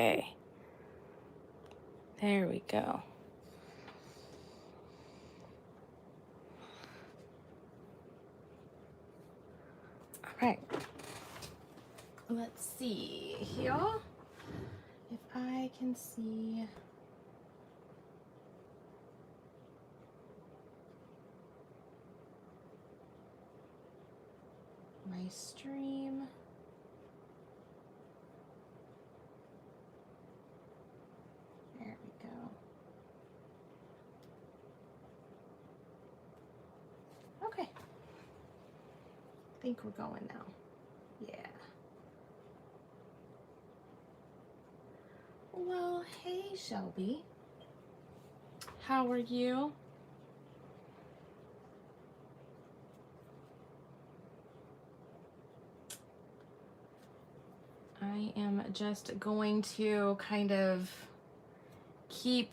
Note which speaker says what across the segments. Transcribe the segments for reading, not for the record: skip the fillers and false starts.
Speaker 1: Okay. There we go. All right. Let's see here if I can see my stream. There we go. Okay. I think we're going now. Yeah. Well, hey, Shelby. How are you? I am just going to kind of keep,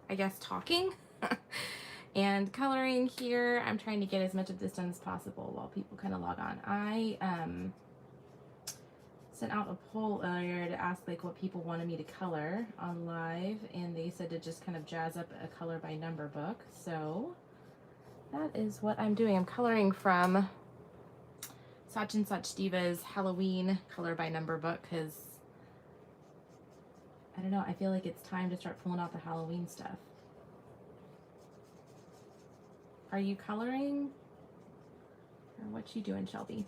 Speaker 1: I guess, talking and coloring here. I'm trying to get as much of this done as possible while people kind of log on. I sent out a poll earlier to ask like what people wanted me to color on live, and they said to just kind of jazz up a color by number book. So that is what I'm doing. I'm coloring from Sachdeva's Halloween color by number book because I don't know, I feel like it's time to start pulling out the Halloween stuff. Are you coloring? Or what you doing, Shelby?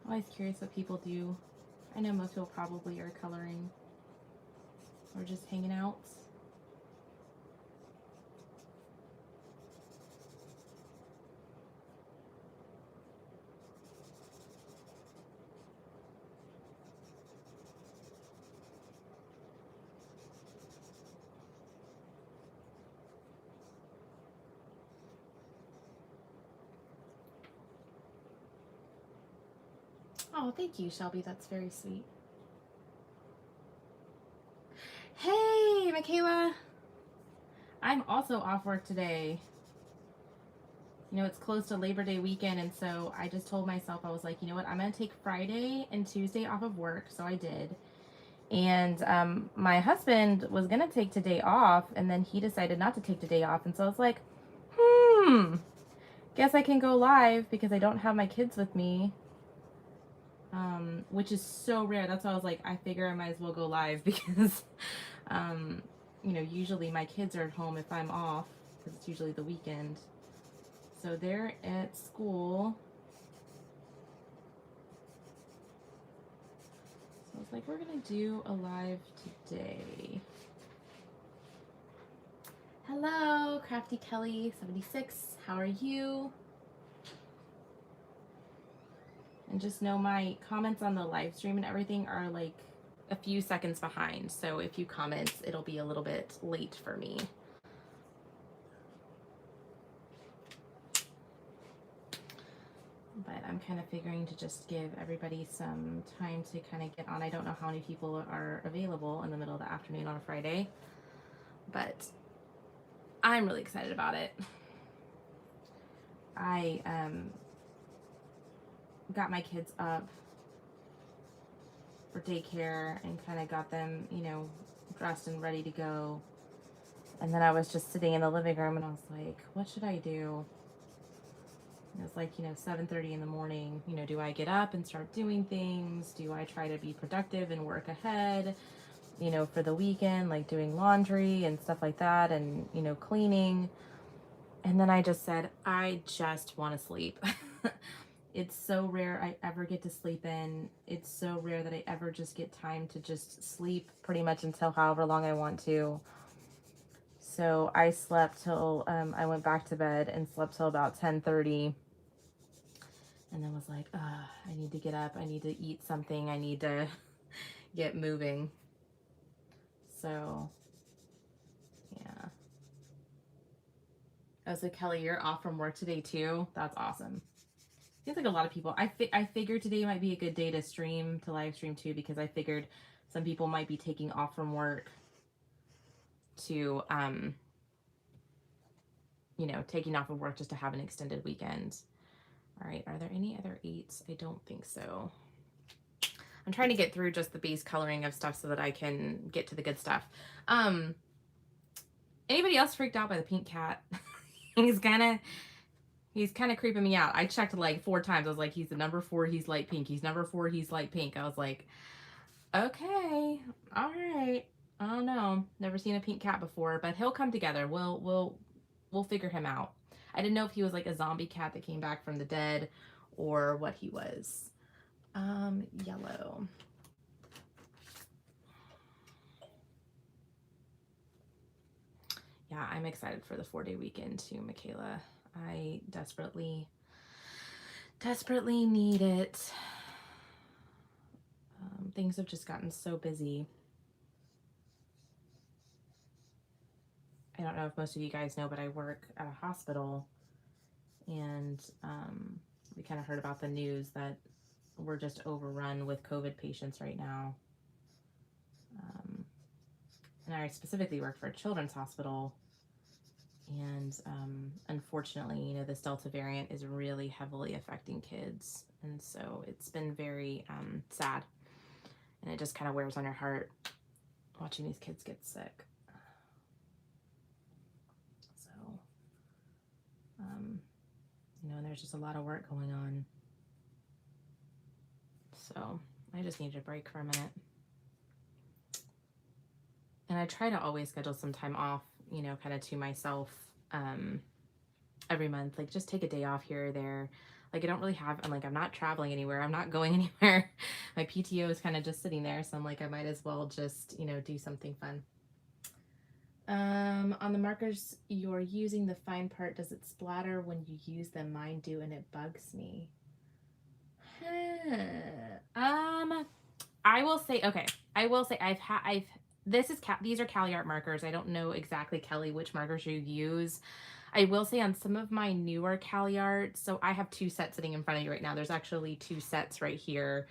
Speaker 1: I'm always curious what people do. I know most people probably are coloring or just hanging out. Oh, thank you, Shelby. That's very sweet. Hey, Michaela. I'm also off work today. You know, it's close to Labor Day weekend, and so I just told myself, I was like, you know what, I'm going to take Friday and Tuesday off of work, so I did. And my husband was going to take today off, and then he decided not to take today off, and so I was like, guess I can go live because I don't have my kids with me, which is so rare. That's why I was like, I figure I might as well go live because, you know, usually my kids are at home if I'm off because it's usually the weekend. So they're at school. So I was like, we're going to do a live today. Hello, Crafty Kelly 76. How are you? And just know my comments on the live stream and everything are like a few seconds behind. So if you comment, it'll be a little bit late for me. But I'm kind of figuring to just give everybody some time to kind of get on. I don't know how many people are available in the middle of the afternoon on a Friday, but I'm really excited about it. I got my kids up for daycare and kind of got them, you know, dressed and ready to go. And then I was just sitting in the living room and I was like, what should I do? And it was like, you know, 7:30 in the morning. You know, do I get up and start doing things? Do I try to be productive and work ahead, you know, for the weekend, like doing laundry and stuff like that and, you know, cleaning? And then I just said, I just want to sleep. It's so rare I ever get to sleep in. It's so rare that I ever just get time to just sleep pretty much until however long I want to. So I slept till, I went back to bed and slept till about 10:30. And then was like, I need to get up. I need to eat something. I need to get moving. So, yeah. Oh, so Kelly, you're off from work today too? That's awesome. Seems like a lot of people. I figured today might be a good day to stream, to live stream too, because I figured some people might be taking off from work. to, you know, taking off of work just to have an extended weekend. All right, are there any other 8s? I don't think so. I'm trying to get through just the base coloring of stuff so that I can get to the good stuff. Anybody else freaked out by the pink cat? He's kind of creeping me out. I checked like 4 times. I was like, he's the number 4, he's light pink. He's number 4, he's light pink. I was like, okay, all right. I don't know. Never seen a pink cat before, but he'll come together. We'll figure him out. I didn't know if he was like a zombie cat that came back from the dead or what he was. Yellow. Yeah, I'm excited for the 4-day weekend too, Michaela. I desperately need it. Things have just gotten so busy. I don't know if most of you guys know, but I work at a hospital, and we kind of heard about the news that we're just overrun with COVID patients right now. And I specifically work for a children's hospital, and unfortunately, you know, this Delta variant is really heavily affecting kids, and so it's been very sad, and it just kind of wears on your heart watching these kids get sick. So, you know, and there's just a lot of work going on. So I just needed a break for a minute. And I try to always schedule some time off, you know, kind of to myself every month. Like, just take a day off here or there. Like, I don't really have, I'm not traveling anywhere. I'm not going anywhere. My PTO is kind of just sitting there. So I'm like, I might as well just, you know, do something fun. On the markers you're using, the fine part, does it splatter when you use them? Mine do, and it bugs me. I will say, okay, these are Cali Art markers. I don't know exactly, Kelly, which markers you use. I will say on some of my newer Cali Art, so I have 2 sets sitting in front of you right now. There's actually 2 sets right here.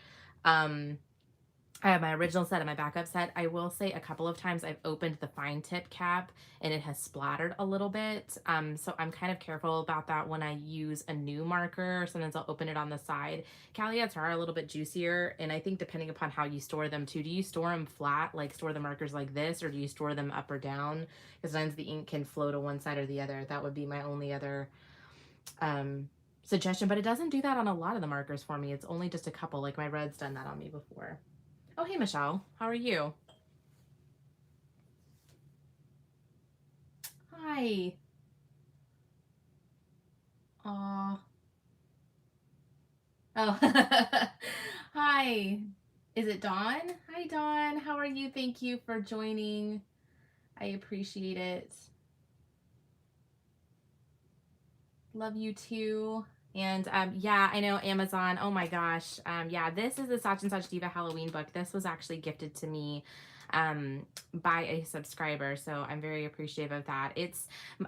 Speaker 1: I have my original set and my backup set. I will say a couple of times I've opened the fine tip cap and it has splattered a little bit. So I'm kind of careful about that when I use a new marker. Sometimes I'll open it on the side. Caliarts are a little bit juicier, and I think depending upon how you store them too. Do you store them flat, like store the markers like this, or do you store them up or down? Because sometimes the ink can flow to one side or the other. That would be my only other suggestion, but it doesn't do that on a lot of the markers for me. It's only just a couple, like my red's done that on me before. Oh, hey, Michelle. How are you? Hi. Aw. Oh. Hi. Is it Dawn? Hi, Dawn. How are you? Thank you for joining. I appreciate it. Love you too. And yeah, I know Amazon. Oh my gosh. Yeah, this is the Sachdeva Halloween book. This was actually gifted to me by a subscriber, so I'm very appreciative of that.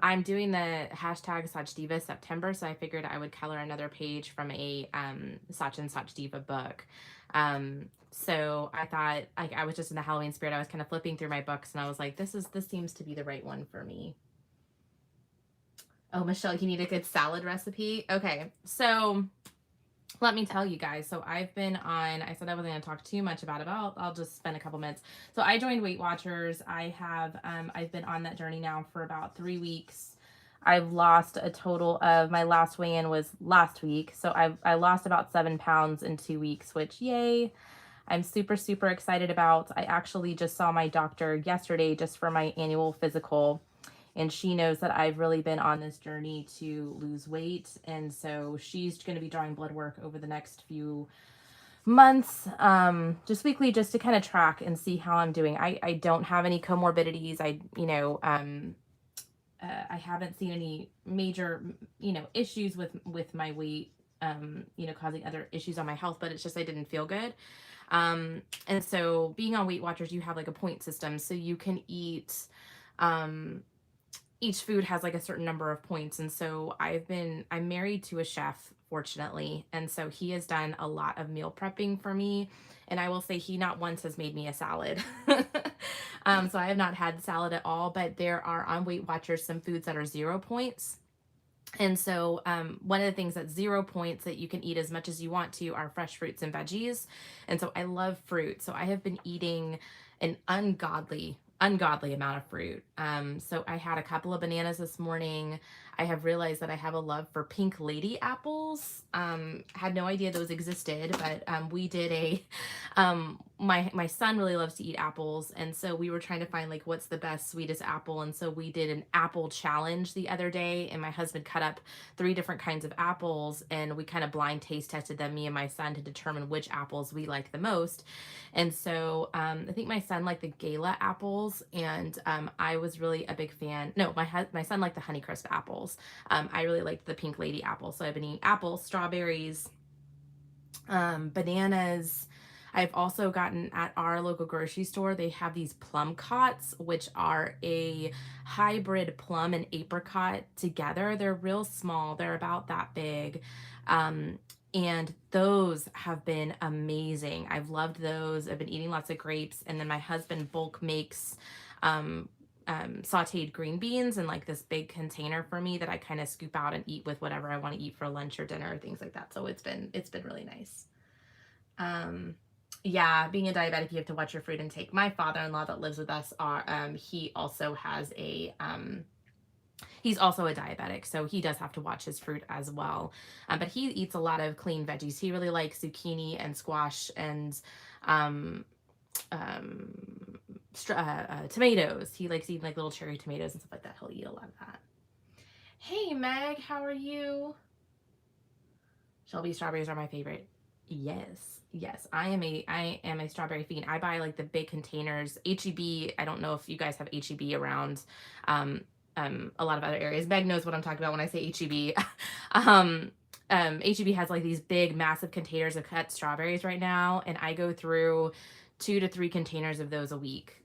Speaker 1: I'm doing the hashtag Sachdeva September, so I figured I would color another page from a Sachdeva book. So I thought, like, I was just in the Halloween spirit. I was kind of flipping through my books, and I was like, this seems to be the right one for me. Oh, Michelle, you need a good salad recipe? Okay, so let me tell you guys. So I've been on, I said I wasn't going to talk too much about it, but I'll just spend a couple minutes. So I joined Weight Watchers. I've been on that journey now for about 3 weeks. I've lost a total of, my last weigh-in was last week. So I lost about 7 pounds in 2 weeks, which yay. I'm super, super excited about. I actually just saw my doctor yesterday just for my annual physical, and she knows that I've really been on this journey to lose weight. And so she's going to be drawing blood work over the next few months, just weekly, just to kind of track and see how I'm doing. I don't have any comorbidities. I haven't seen any major, issues with my weight, causing other issues on my health, but it's just, I didn't feel good. And so being on Weight Watchers, you have like a point system, so you can eat, each food has like a certain number of points. And so I'm married to a chef, fortunately. And so he has done a lot of meal prepping for me. And I will say he not once has made me a salad. So I have not had salad at all, but there are on Weight Watchers some foods that are 0 points. And so one of the things that's 0 points that you can eat as much as you want to are fresh fruits and veggies. And so I love fruit. So I have been eating an ungodly amount of fruit. So I had a couple of bananas this morning. I have realized that I have a love for pink lady apples. Had no idea those existed, but we did my son really loves to eat apples, and so we were trying to find like what's the best sweetest apple, and so we did an apple challenge the other day, and my husband cut up 3 different kinds of apples, and we kind of blind taste tested them, me and my son, to determine which apples we liked the most. And so I think my son liked the Gala apples, and I was really a big fan. No, my son liked the Honeycrisp apples. I really liked the Pink Lady apples. So I've been eating apples, strawberries, bananas. I've also gotten at our local grocery store, they have these plum cots, which are a hybrid plum and apricot together. They're real small. They're about that big. And those have been amazing. I've loved those. I've been eating lots of grapes. And then my husband bulk makes sauteed green beans in like this big container for me that I kind of scoop out and eat with whatever I want to eat for lunch or dinner or things like that. So it's been really nice. Yeah, being a diabetic, you have to watch your food intake. My father-in-law that lives with us he also has he's also a diabetic, so he does have to watch his fruit as well. But he eats a lot of clean veggies. He really likes zucchini and squash and tomatoes. He likes eating like little cherry tomatoes and stuff like that. He'll eat a lot of that. Hey Meg, how are you? Shelby, strawberries are my favorite. Yes, I am a strawberry fiend. I buy like the big containers. HEB, I don't know if you guys have HEB around a lot of other areas. Meg knows what I'm talking about when I say HEB. HEB has like these big massive containers of cut strawberries right now, and I go through 2 to 3 containers of those a week.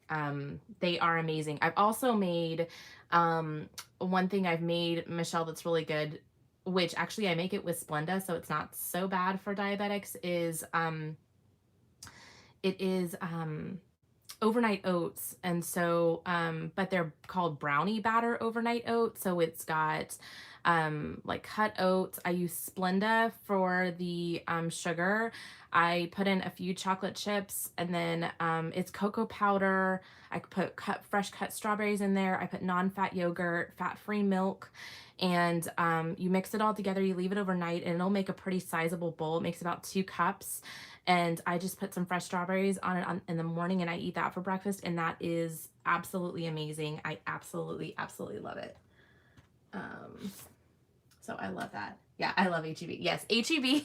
Speaker 1: They are amazing. I've also made one thing I've made, Michelle, that's really good, which actually I make it with Splenda, so it's not so bad for diabetics, is it is overnight oats. And so but they're called brownie batter overnight oats. So it's got like cut oats. I use Splenda for the sugar. I put in a few chocolate chips, and then it's cocoa powder. I put fresh cut strawberries in there. I put non-fat yogurt, fat-free milk, and you mix it all together. You leave it overnight, and it'll make a pretty sizable bowl. It makes about 2 cups. And I just put some fresh strawberries on it in the morning, and I eat that for breakfast, and that is absolutely amazing. I absolutely love it. So I love that. Yeah, I love HEB. Yes, HEB.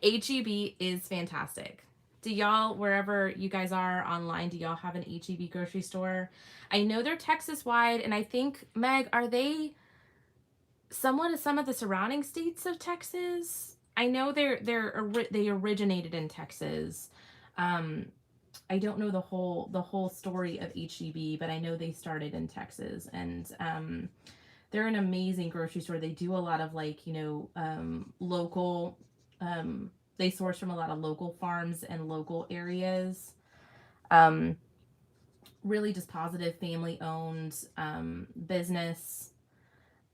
Speaker 1: HEB is fantastic. Do y'all, wherever you guys are online, do y'all have an HEB grocery store? I know they're Texas wide, and I think, Meg, are they somewhat of some of the surrounding states of Texas? I know they originated in Texas. I don't know the whole story of HEB, but I know they started in Texas, and they're an amazing grocery store. They do a lot of like, local, they source from a lot of local farms and local areas. Really just positive family owned business.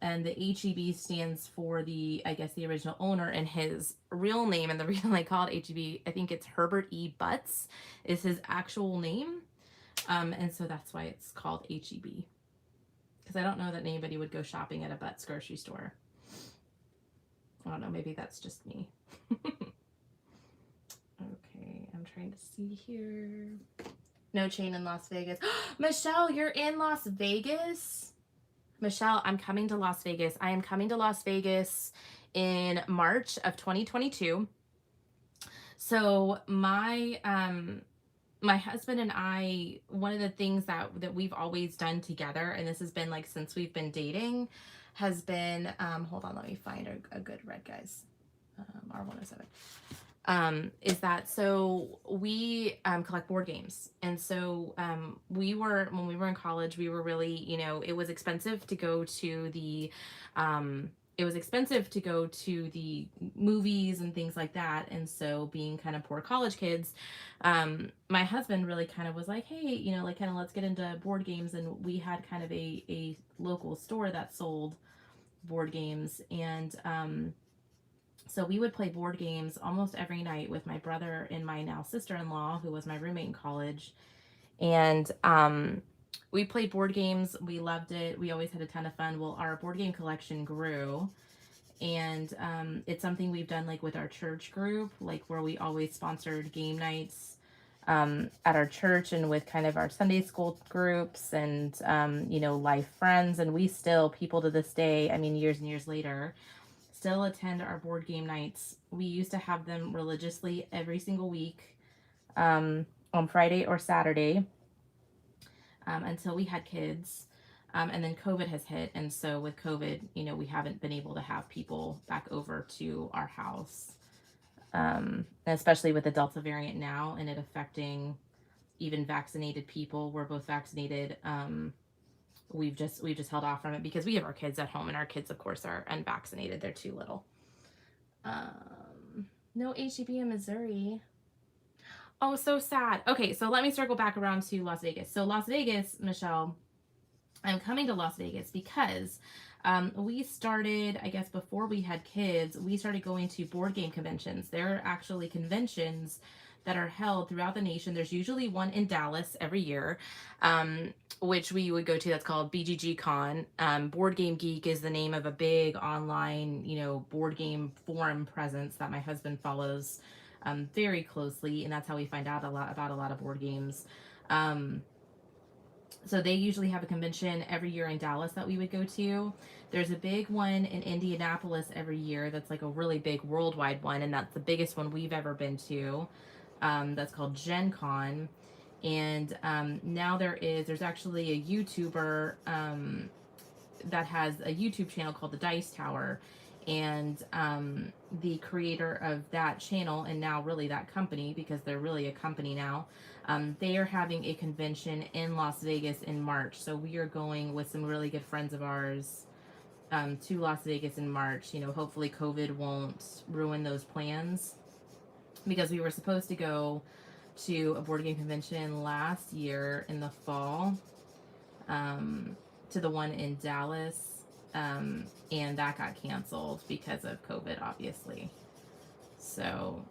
Speaker 1: And the HEB stands for I guess the original owner, and his real name, and the reason I call it HEB, I think it's Herbert E. Butts is his actual name. And so that's why it's called HEB. Because I don't know that anybody would go shopping at a Butts grocery store. I don't know, maybe that's just me. Okay, I'm trying to see here. No chain in Las Vegas. Michelle, you're in Las Vegas? Michelle, I'm coming to Las Vegas. I am coming to Las Vegas in March of 2022. So my husband and I, one of the things that we've always done together, and this has been like since we've been dating, has been, hold on, let me find a good red, guys. R107. is that so we collect board games. And so when we were in college, we were really, it was expensive to go to the movies and things like that. And so being kind of poor college kids, my husband really kind of was like, hey, like kind of let's get into board games. And we had kind of a local store that sold board games. And so we would play board games almost every night with my brother and my now sister-in-law, who was my roommate in college. And we played board games. We loved it. We always had a ton of fun. Well, our board game collection grew. And it's something we've done like with our church group, like where we always sponsored game nights at our church and with kind of our Sunday school groups and, life friends. And we still, people to this day, I mean, years and years later, still attend our board game nights. We used to have them religiously every single week on Friday or Saturday until we had kids. And then COVID has hit. And so with COVID, we haven't been able to have people back over to our house, especially with the Delta variant now and it affecting even vaccinated people. We're both vaccinated. We've just held off from it because we have our kids at home, and our kids, of course, are unvaccinated. They're too little. No HEB in Missouri. Oh, so sad. Okay, so let me circle back around to Las Vegas. So Las Vegas, Michelle, I'm coming to Las Vegas because we started, I guess before we had kids, we started going to board game conventions. There are actually conventions that are held throughout the nation. There's usually one in Dallas every year, which we would go to. That's called BGG Con. Board Game Geek is the name of a big online, board game forum presence that my husband follows very closely, and that's how we find out about a lot of board games. So they usually have a convention every year in Dallas that we would go to. There's a big one in Indianapolis every year that's like a really big worldwide one, and that's the biggest one we've ever been to. That's called Gen Con. And now there's actually a YouTuber that has a YouTube channel called the Dice Tower. And the creator of that channel, and now really that company, because they're really a company now, they are having a convention in Las Vegas in March. So we are going with some really good friends of ours to Las Vegas in March. Hopefully COVID won't ruin those plans, because we were supposed to go to a board game convention last year in the fall, to the one in Dallas. And that got canceled because of COVID, obviously. So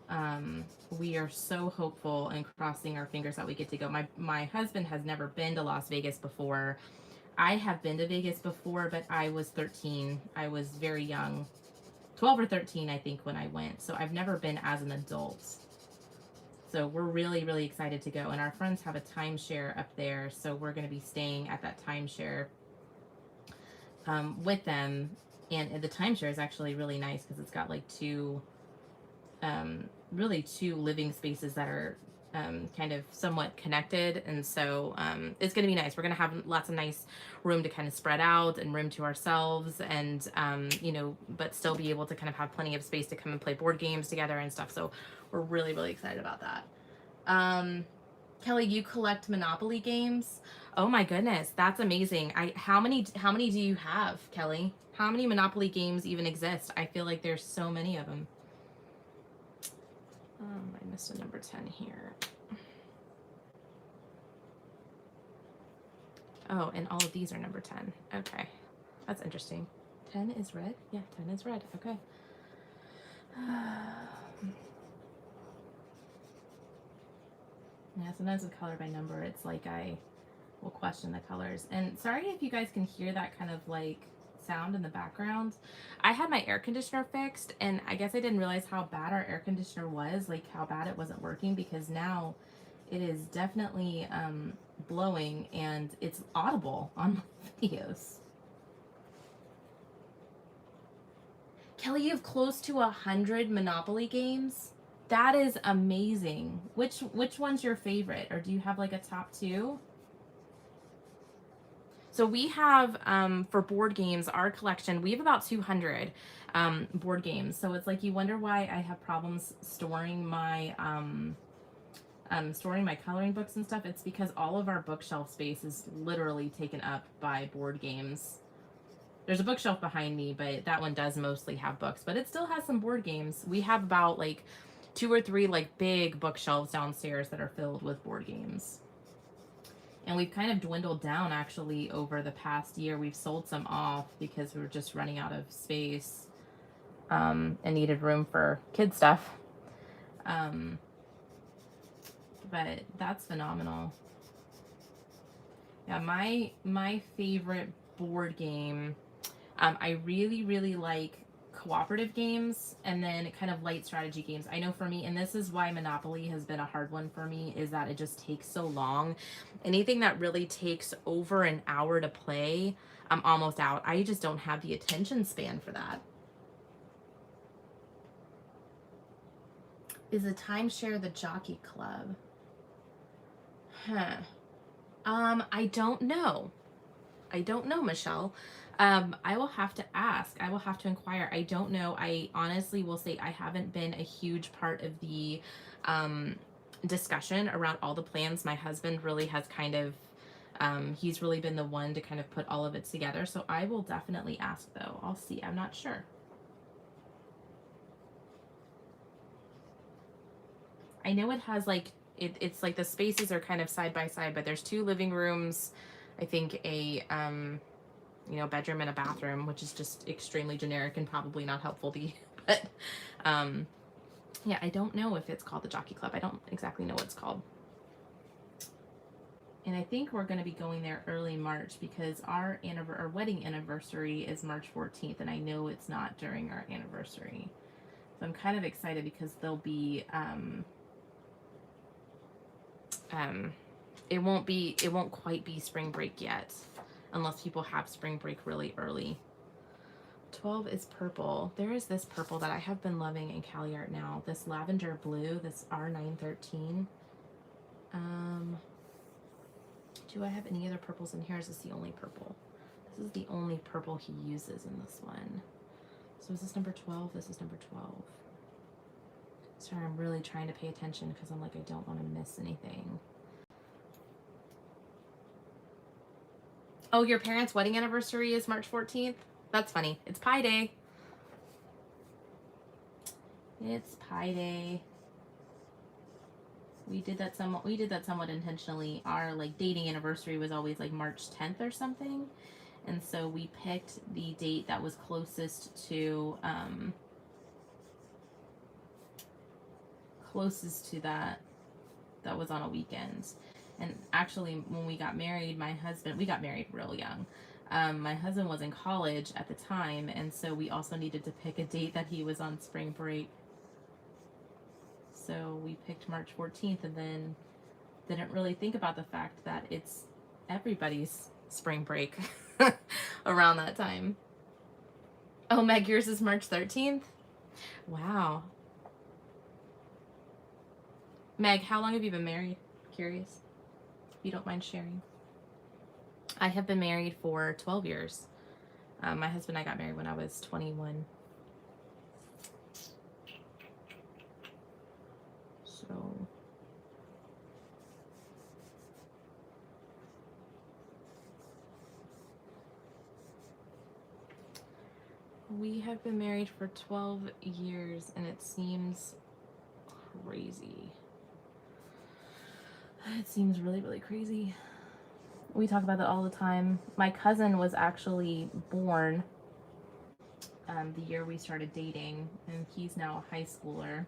Speaker 1: we are so hopeful and crossing our fingers that we get to go. My husband has never been to Las Vegas before. I have been to Vegas before, but I was 13. I was very young, 12 or 13, I think, when I went. So I've never been as an adult. So we're really, really excited to go. And our friends have a timeshare up there, so we're going to be staying at that timeshare with them. And the timeshare is actually really nice because it's got like two living spaces that are kind of somewhat connected. And so it's going to be nice. We're going to have lots of nice room to kind of spread out and room to ourselves, and but still be able to kind of have plenty of space to come and play board games together and stuff. So we're really, really excited about that. Kelly, you collect Monopoly games? Oh my goodness, that's amazing. How many do you have, Kelly? How many Monopoly games even exist? I feel like there's so many of them. I missed a number 10 here. Oh, and all of these are number 10. Okay, that's interesting. 10 is red? Yeah, 10 is red. Okay. Yeah, sometimes with color by number, it's like I will question the colors. And sorry if you guys can hear that kind of like sound in the background. I had my air conditioner fixed, and I guess I didn't realize how bad our air conditioner was, like how bad it wasn't working, because now it is definitely blowing and it's audible on my videos. Kelly, you have close to 100 Monopoly games? That is amazing. Which one's your favorite, or do you have like a top two? So we have, for board games, our collection, we have about 200 board games. So it's like you wonder why I have problems storing my coloring books and stuff. It's because all of our bookshelf space is literally taken up by board games. There's a bookshelf behind me, but that one does mostly have books, but it still has some board games. We have about like 2 or 3 like big bookshelves downstairs that are filled with board games. And we've kind of dwindled down actually over the past year. We've sold some off because we were just running out of space and needed room for kid stuff. But that's phenomenal. Yeah, my favorite board game, I really like cooperative games and then kind of light strategy games. I know for me, and this is why Monopoly has been a hard one for me, is that it just takes so long. Anything that really takes over an hour to play, I'm almost out. I just don't have the attention span for that. Is a timeshare the jockey club? Huh. I don't know. I don't know, Michelle. I will have to ask. I will have to inquire. I don't know. I honestly will say I haven't been a huge part of the discussion around all the plans. My husband really has kind of, he's really been the one to kind of put all of it together. So I will definitely ask, though. I'll see. I'm not sure. I know it has like, it's like the spaces are kind of side by side, but there's 2 living rooms, I think a bedroom and a bathroom, which is just extremely generic and probably not helpful to you. But yeah, I don't know if it's called the Jockey Club. I don't exactly know what it's called. And I think we're going to be going there early March because our wedding anniversary is March 14th, and I know it's not during our anniversary. So I'm kind of excited because there'll be it won't quite be spring break yet, unless people have spring break really early. 12 is purple. There is this purple that I have been loving in Cali Art now. This lavender blue, this R913. Do I have any other purples in here? Is this the only purple? This is the only purple he uses in this one. So is this number 12? This is number 12. Sorry, I'm really trying to pay attention because I'm like, I don't want to miss anything. Oh, your parents' wedding anniversary is March 14th? That's funny. It's Pi Day. It's Pi Day. We did that somewhat intentionally. Our like dating anniversary was always like March 10th or something. And so we picked the date that was closest to that was on a weekend. And actually, when we got married, we got married real young. My husband was in college at the time, and so we also needed to pick a date that he was on spring break. So we picked March 14th, and then didn't really think about the fact that it's everybody's spring break around that time. Oh, Meg, yours is March 13th? Wow. Meg, how long have you been married? Curious. If you don't mind sharing. I have been married for 12 years. My husband and I got married when I was 21. So we have been married for 12 years, and it seems crazy. It seems really, really crazy. We talk about that all the time. My cousin was actually born the year we started dating, and he's now a high schooler.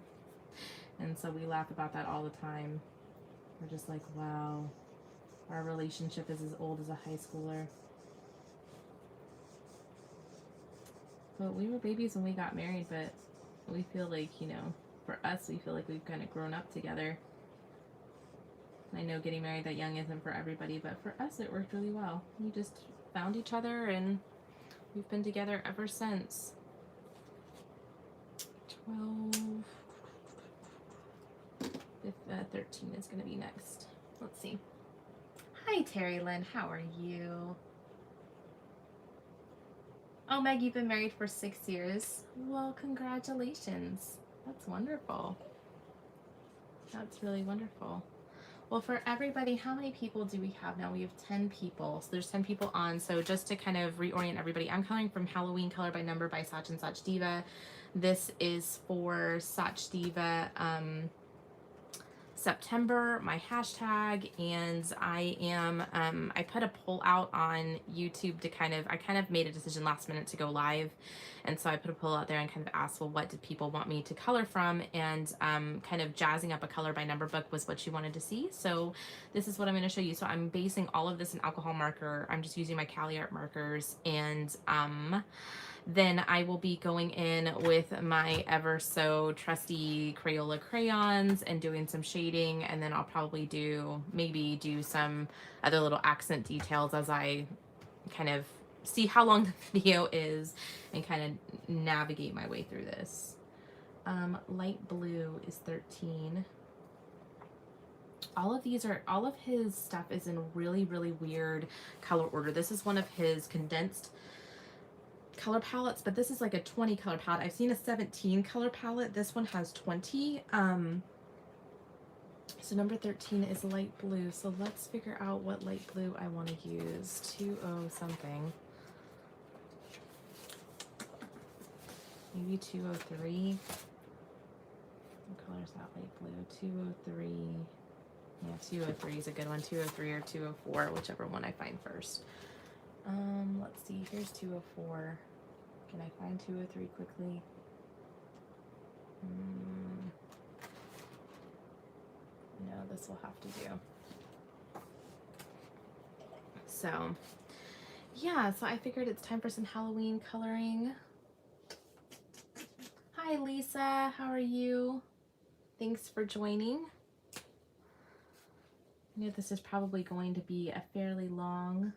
Speaker 1: And so we laugh about that all the time. We're just like, wow, our relationship is as old as a high schooler. But we were babies when we got married, but we feel like, for us, we feel like we've kind of grown up together. I know getting married that young isn't for everybody, but for us it worked really well. We just found each other, and we've been together ever since. 12. 13 is going to be next. Let's see. Hi, Terry Lynn. How are you? Oh, Meg, you've been married for 6 years. Well, congratulations. That's wonderful. That's really wonderful. Well, for everybody, how many people do we have now? We have 10 people. So there's 10 people on. So just to kind of reorient everybody, I'm coloring from Halloween Color by Number by Sachin Sachdeva. This is for Sachdeva September, my hashtag, and I am, I put a poll out on YouTube to I kind of made a decision last minute to go live. And so I put a poll out there and kind of asked, well, what did people want me to color from? And kind of jazzing up a color by number book was what you wanted to see. So this is what I'm going to show you. So I'm basing all of this in alcohol marker. I'm just using my Cali Art markers, and then I will be going in with my ever so trusty Crayola crayons and doing some shading, and then I'll probably maybe do some other little accent details as I kind of see how long the video is and kind of navigate my way through this. Light blue is 13. All of his stuff is in really, really weird color order. This is one of his condensed color palettes, but this is like a 20 color palette. I've seen a 17 color palette. This one has 20. So number 13 is light blue. So let's figure out what light blue I want to use. 20 something. Maybe 203. What color is that light blue? 203. Yeah, 203 is a good one. 203 or 204, whichever one I find first. Let's see, here's 204. Can I find 203 quickly? No, this will have to do. So, yeah, so I figured it's time for some Halloween coloring. Hi, Lisa, how are you? Thanks for joining. I know this is probably going to be a fairly long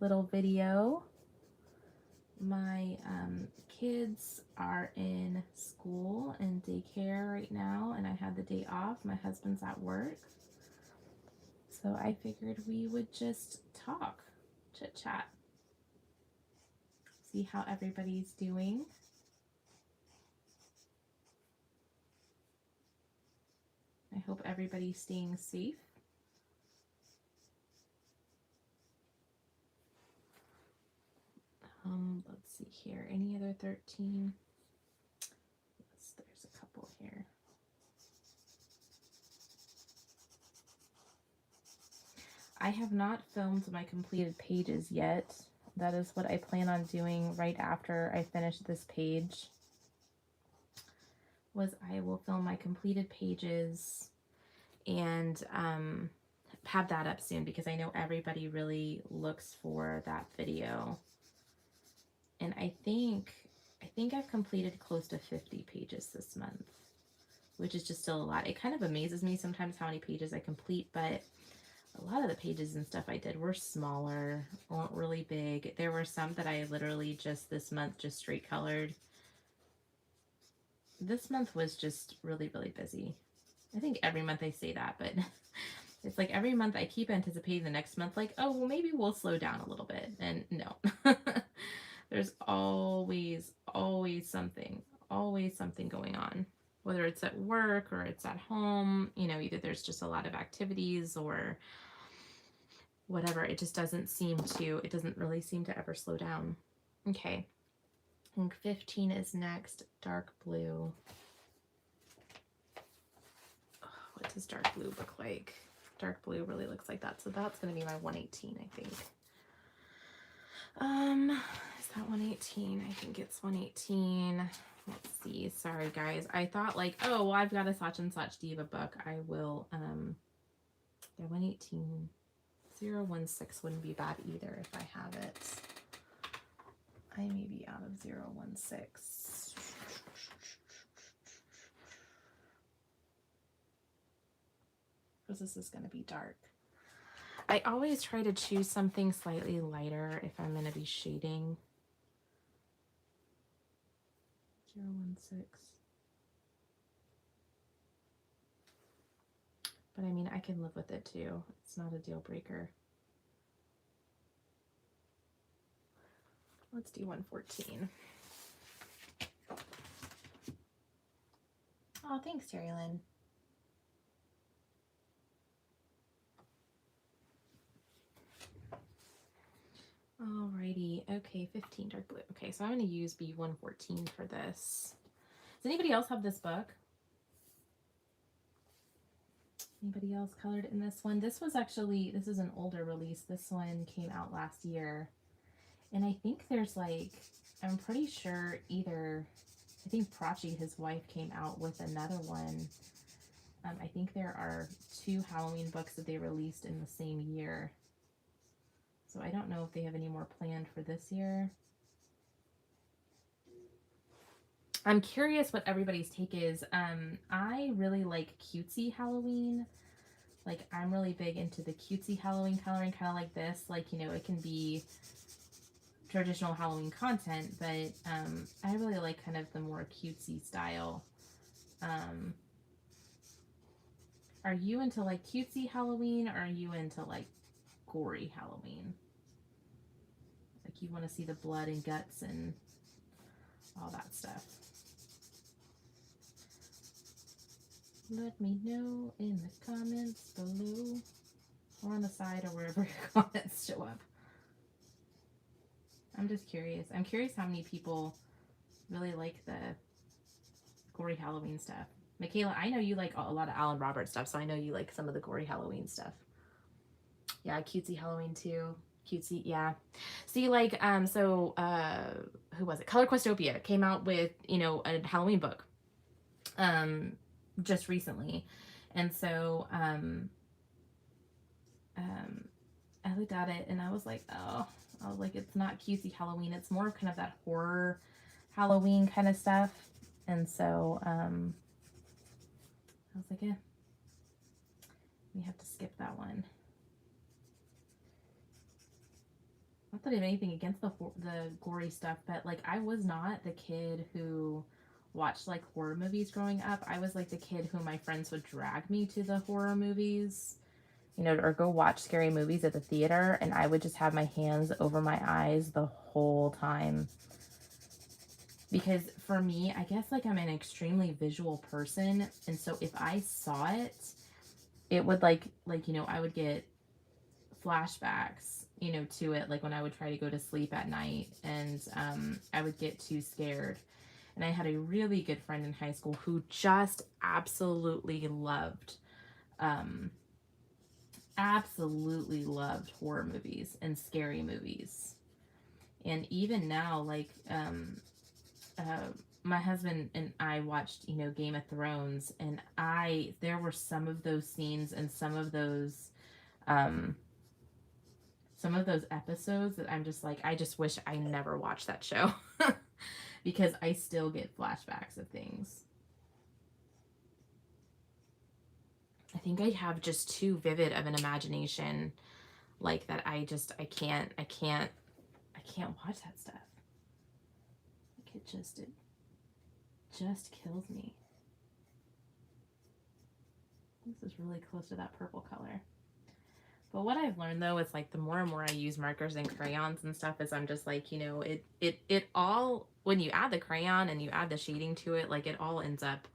Speaker 1: little video. My kids are in school and daycare right now, and I had the day off. My husband's at work. So I figured we would just talk, chit chat, see how everybody's doing. I hope everybody's staying safe. Let's see here. Any other 13? Yes, there's a couple here. I have not filmed my completed pages yet. That is what I plan on doing right after I finish this page. I will film my completed pages and have that up soon, because I know everybody really looks for that video. And I think I've completed close to 50 pages this month, which is just still a lot. It kind of amazes me sometimes how many pages I complete, but a lot of the pages and stuff I did were smaller, weren't really big. There were some that I literally just this month just straight colored. This month was just really, really busy. I think every month I say that, but it's like every month I keep anticipating the next month, like, oh, well, maybe we'll slow down a little bit. And no. There's always something going on, whether it's at work or it's at home. You know, either there's just a lot of activities or whatever. It just doesn't really seem to ever slow down. Okay, I think 15 is next. Dark blue. Oh, what does dark blue look like? Dark blue really looks like that. So that's going to be my 118, I think. Is that 118? I think it's 118. Let's see. Sorry, guys. I thought like, oh, well, I've got a Sachin Sachdeva book. I will, yeah, 118. 016 wouldn't be bad either if I have it. I may be out of 016. Because this is going to be dark. I always try to choose something slightly lighter if I'm going to be shading. 016. But I mean, I can live with it too. It's not a deal breaker. Let's do 114. Oh, thanks, Terry Lynn. Alrighty, okay, 15 dark blue. Okay, so I'm going to use B114 for this. Does anybody else have this book? Anybody else colored in this one? This was actually, this is an older release. This one came out last year. And I think there's like, I'm pretty sure either, I think Prachi, his wife, came out with another one. I think there are 2 Halloween books that they released in the same year. So I don't know if they have any more planned for this year. I'm curious what everybody's take is. I really like cutesy Halloween. Like, I'm really big into the cutesy Halloween coloring, kind of like this. Like, you know, it can be traditional Halloween content, but I really like kind of the more cutesy style. Are you into like cutesy Halloween, or are you into like gory Halloween? Like, you want to see the blood and guts and all that stuff. Let me know in the comments below, or on the side, or wherever your comments show up. I'm just curious. I'm curious how many people really like the gory Halloween stuff. Michaela, I know you like a lot of Alan Roberts stuff, so I know you like some of the gory Halloween stuff. Yeah, cutesy Halloween too. Cutesy, yeah. See, like, who was it? Color Questopia came out with, you know, a Halloween book just recently. And so I looked at it and I was like, oh, I was like, it's not cutesy Halloween. It's more kind of that horror Halloween kind of stuff. And so I was like, yeah, we have to skip that one. Not that I have anything against the gory stuff, but like, I was not the kid who watched like horror movies growing up. I was like the kid who my friends would drag me to the horror movies, you know, or go watch scary movies at the theater, and I would just have my hands over my eyes the whole time. Because for me, I guess like I'm an extremely visual person, and so if I saw it, it would like, you know, I would get flashbacks, you know, to it, like when I would try to go to sleep at night, and I would get too scared. And I had a really good friend in high school who just absolutely loved horror movies and scary movies. And even now, like, my husband and I watched, you know, Game of Thrones, and there were some of those scenes and some of those episodes that I'm just like, I just wish I never watched that show. Because I still get flashbacks of things. I think I have just too vivid of an imagination, like that. I can't watch that stuff. Like, it just kills me. This is really close to that purple color. But what I've learned though is like the more and more I use markers and crayons and stuff, is I'm just like, you know, it all, when you add the crayon and you add the shading to it, like it all ends up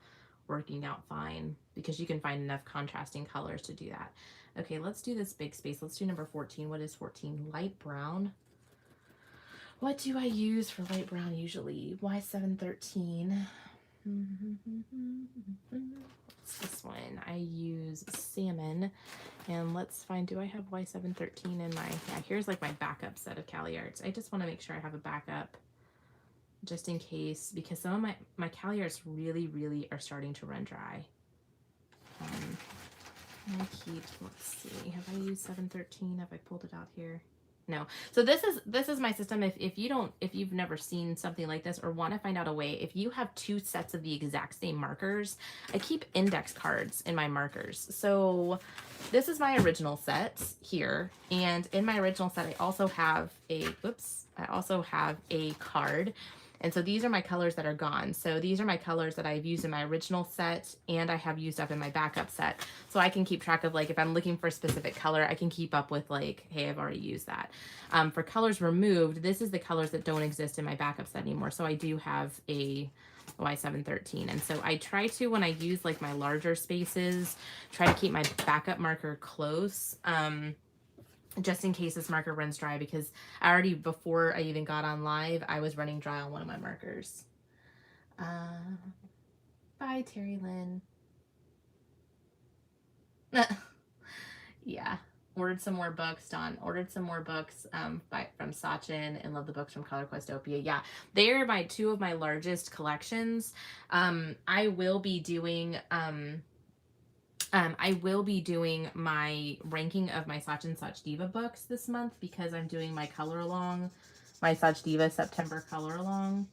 Speaker 1: working out fine, because you can find enough contrasting colors to do that. Okay, let's do this big space. Let's do number 14. What is 14? Light brown. What do I use for light brown usually? Y713. What's this one? I use salmon. And let's find, do I have Y713 in my, yeah, here's like my backup set of Cali Arts. I just want to make sure I have a backup just in case, because some of my Cali Arts really are starting to run dry. Let's see, have I used 713? Have I pulled it out here? No. So this is my system. If you've never seen something like this or want to find out a way, if you have 2 sets of the exact same markers, I keep index cards in my markers. So this is my original set here, and in my original set I also have a card, And so these are my colors that are gone. So these are my colors that I've used in my original set and I have used up in my backup set. So I can keep track of, like, if I'm looking for a specific color, I can keep up with, like, hey, I've already used that. For colors removed, this is the colors that don't exist in my backup set anymore. So I do have a Y713. And so I try to, when I use like my larger spaces, try to keep my backup marker close. Just in case this marker runs dry, because I already, before I even got on live, I was running dry on one of my markers. Bye, Terry Lynn. Yeah. Ordered some more books, Don. Ordered some more books from Sachin, and love the books from Color Questopia. Yeah, they are my two of my largest collections. I will be doing my ranking of my Sachdeva books this month, because I'm doing my color along, my Sachdeva September color along.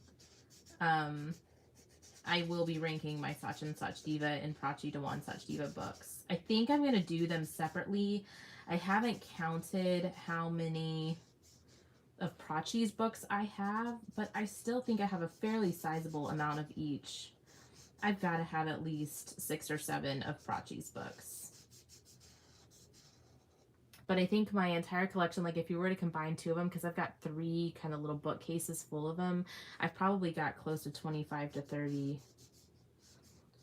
Speaker 1: I will be ranking my Sachdeva and Prachi Dewan Sachdeva books. I think I'm going to do them separately. I haven't counted how many of Prachi's books I have, but I still think I have a fairly sizable amount of each. I've got to have at least 6 or 7 of Prachi's books. But I think my entire collection, like if you were to combine 2 of them, because I've got 3 kind of little bookcases full of them, I've probably got close to 25 to 30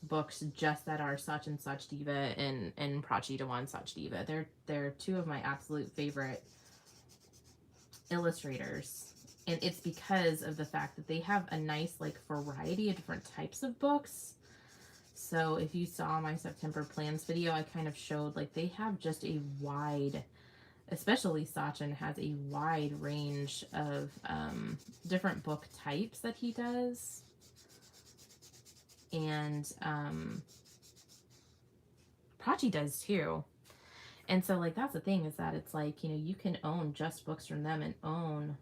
Speaker 1: books just that are Sachdeva and Prachi Dewan Sachdeva. They're 2 of my absolute favorite illustrators, and it's because of the fact that they have a nice like variety of different types of books. So if you saw my September plans video, I kind of showed like they have just a wide, especially Sachin has a wide range of different book types that he does. And Prachi does too. And so like that's the thing, is that it's like, you know, you can own just books from them and own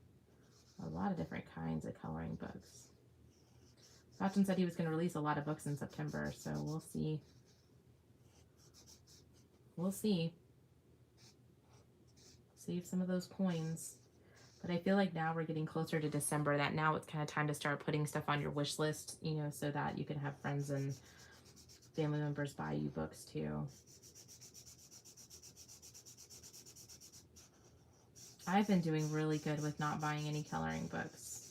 Speaker 1: a lot of different kinds of coloring books. Sachin said he was going to release a lot of books in September, so we'll see. We'll see. Save some of those coins. But I feel like now we're getting closer to December, that now it's kind of time to start putting stuff on your wish list, you know, so that you can have friends and family members buy you books too. I've been doing really good with not buying any coloring books.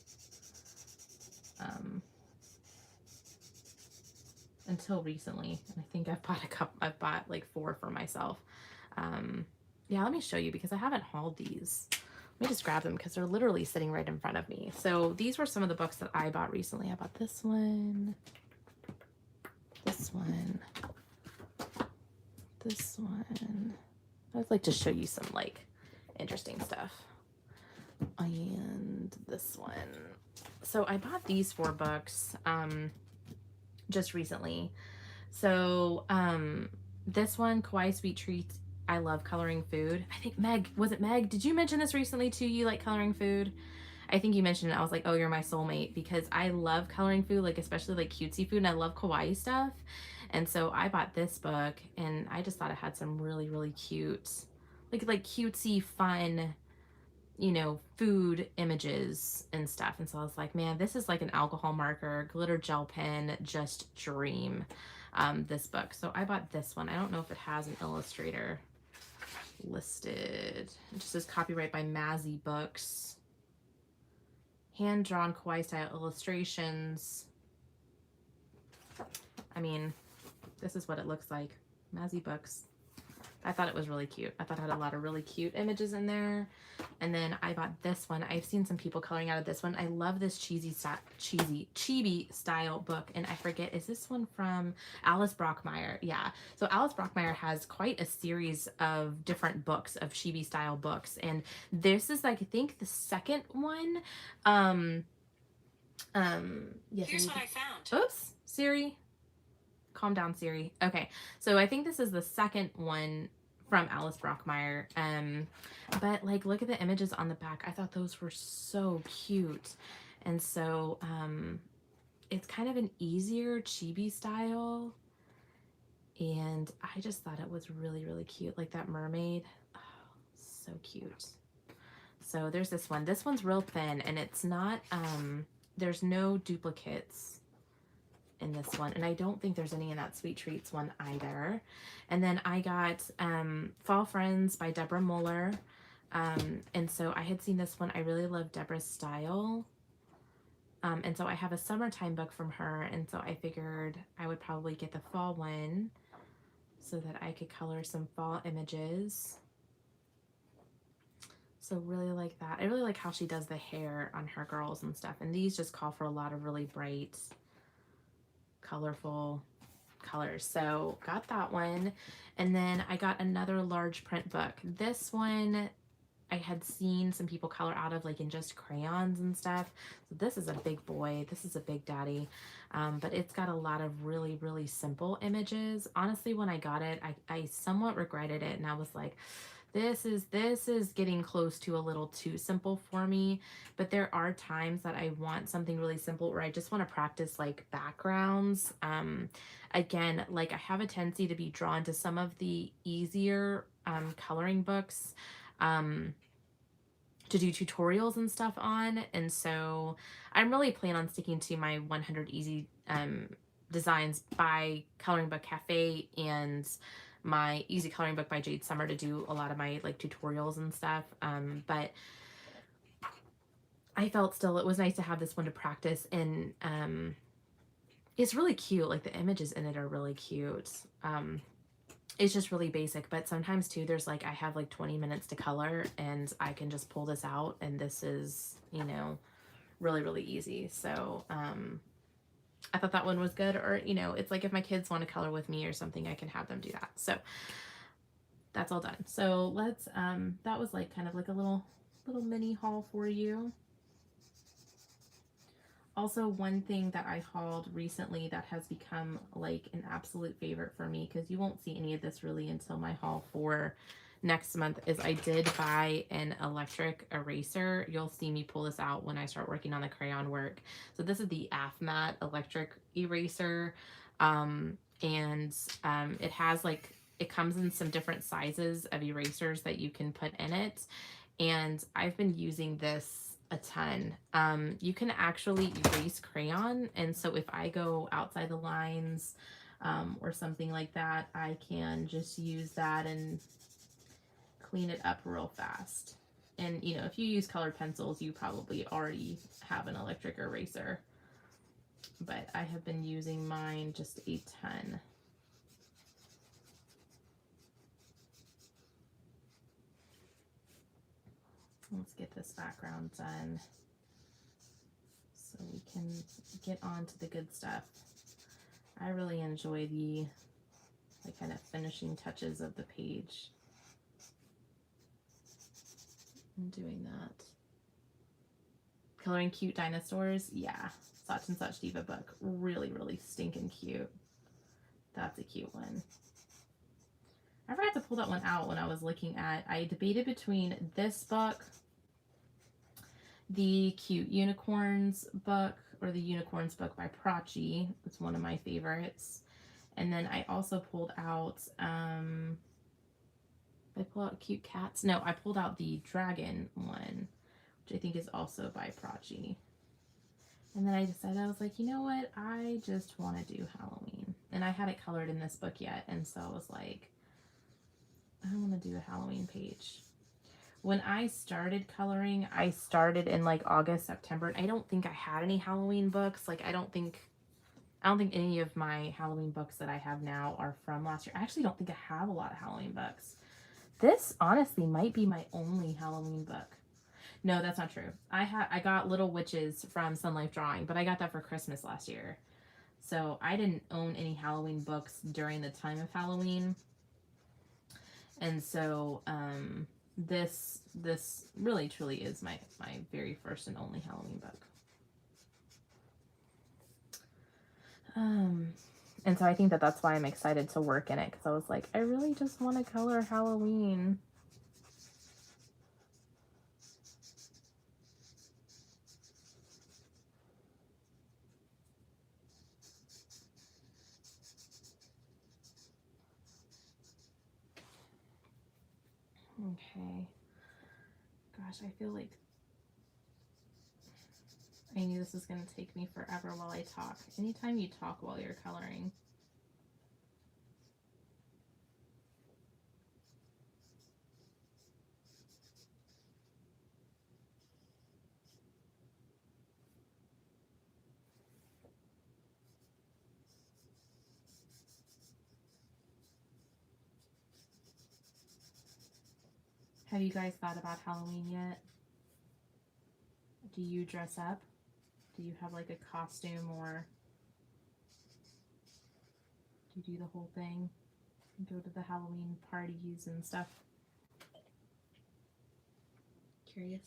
Speaker 1: Until recently. And I think I've bought like 4 for myself. Yeah, let me show you, because I haven't hauled these. Let me just grab them because they're literally sitting right in front of me. So these were some of the books that I bought recently. I bought this one, this one, this one. I'd like to show you some like interesting stuff. And this one. So I bought these 4 books just recently. So this one, Kawaii Sweet Treats. I love coloring food. I think Meg, was it Meg? Did you mention this recently too? You like coloring food? I think you mentioned it. I was like, oh, you're my soulmate, because I love coloring food, like especially like cutesy food, and I love kawaii stuff. And so I bought this book, and I just thought it had some really, really cute, like cutesy, fun, you know, food images and stuff. And so I was like, man, this is like an alcohol marker, glitter gel pen, just dream, this book. So I bought this one. I don't know if it has an illustrator listed. It just says copyright by Mazzy Books. Hand-drawn kawaii style illustrations. I mean, this is what it looks like. Mazzy Books. I thought it was really cute. I thought it had a lot of really cute images in there. And then I bought this one. I've seen some people coloring out of this one. I love this chibi style book. And I forget, is this one from Alice Brockmeyer? Yeah. So Alice Brockmeyer has quite a series of different books of chibi style books. And this is like, I think the second one. Yes, here's what I found. Oops, Siri. Calm down, Siri. Okay, so I think this is the second one from Alice Brockmeyer. But like, look at the images on the back. I thought those were so cute. And so it's kind of an easier chibi style. And I just thought it was really, really cute. Like that mermaid. Oh, so cute. So there's this one. This one's real thin, and it's not there's no duplicates in this one, and I don't think there's any in that Sweet Treats one either. And then I got Fall Friends by Deborah Muller, and so I had seen this one. I really love Deborah's style, and so I have a summertime book from her, and so I figured I would probably get the fall one so that I could color some fall images. So really like that. I really like how she does the hair on her girls and stuff, and these just call for a lot of really bright, colorful colors. So got that one. And then I got another large print book. This one I had seen some people color out of, like in just crayons and stuff. So this is a big boy. This is a big daddy. But it's got a lot of really, really simple images. Honestly, when I got it, I somewhat regretted it. And I was like, this is getting close to a little too simple for me. But there are times that I want something really simple, or I just want to practice like backgrounds. Again, like I have a tendency to be drawn to some of the easier coloring books to do tutorials and stuff on. And so I'm really planning on sticking to my 100 Easy Designs by Coloring Book Cafe and my Easy Coloring Book by Jade Summer to do a lot of my like tutorials and stuff. But I felt still it was nice to have this one to practice, and it's really cute. Like the images in it are really cute. It's just really basic, but sometimes too, there's like, I have like 20 minutes to color and I can just pull this out, and this is, you know, really, really easy. So, I thought that one was good, or, you know, it's like if my kids want to color with me or something, I can have them do that. So that's all done. So let's, that was like kind of like a little mini haul for you. Also, one thing that I hauled recently that has become like an absolute favorite for me, because you won't see any of this really until my haul for next month, is I did buy an electric eraser. You'll see me pull this out when I start working on the crayon work. So this is the AFMAT electric eraser. It has like, it comes in some different sizes of erasers that you can put in it. And I've been using this a ton. You can actually erase crayon, and so if I go outside the lines or something like that, I can just use that and clean it up real fast. And you know, if you use colored pencils, you probably already have an electric eraser, but I have been using mine just a ton. Let's get this background done so we can get on to the good stuff. I really enjoy the kind of finishing touches of the page. I'm doing that. Coloring cute dinosaurs. Yeah, Sachin Sachdeva book. Really, really stinking cute. That's a cute one. I forgot to pull that one out when I was looking at, I debated between this book, the Cute Unicorns book, or the Unicorns book by Prachi. It's one of my favorites. And then I also pulled out, did I pull out Cute Cats? No, I pulled out the Dragon one, which I think is also by Prachi. And then I decided, I was like, you know what? I just want to do Halloween. And I hadn't colored in this book yet, and so I was like, I want to do a Halloween page. When I started coloring, I started in like August, September. I don't think I had any Halloween books. Like I don't think any of my Halloween books that I have now are from last year. I actually don't think I have a lot of Halloween books. This honestly might be my only Halloween book. No, that's not true. I got Little Witches from Sun Life Drawing, but I got that for Christmas last year. So I didn't own any Halloween books during the time of Halloween. And so this really truly is my very first and only Halloween book. And so I think that's why I'm excited to work in it, because I was like, I really just want to color Halloween. Okay. Gosh, I feel like I knew this was going to take me forever while I talk. Anytime you talk while you're coloring. Have you guys thought about Halloween yet? Do you dress up? Do you have like a costume, or do you do the whole thing? Go to the Halloween parties and stuff? Curious.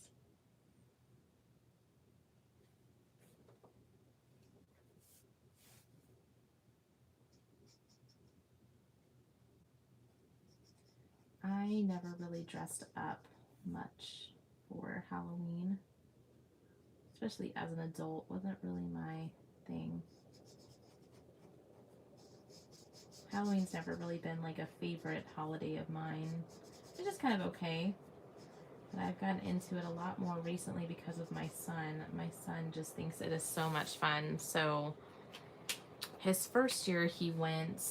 Speaker 1: I never really dressed up much for Halloween, especially as an adult. Wasn't really my thing. Halloween's never really been like a favorite holiday of mine. It's just kind of okay. But I've gotten into it a lot more recently because of my son. My son just thinks it is so much fun. So his first year he went,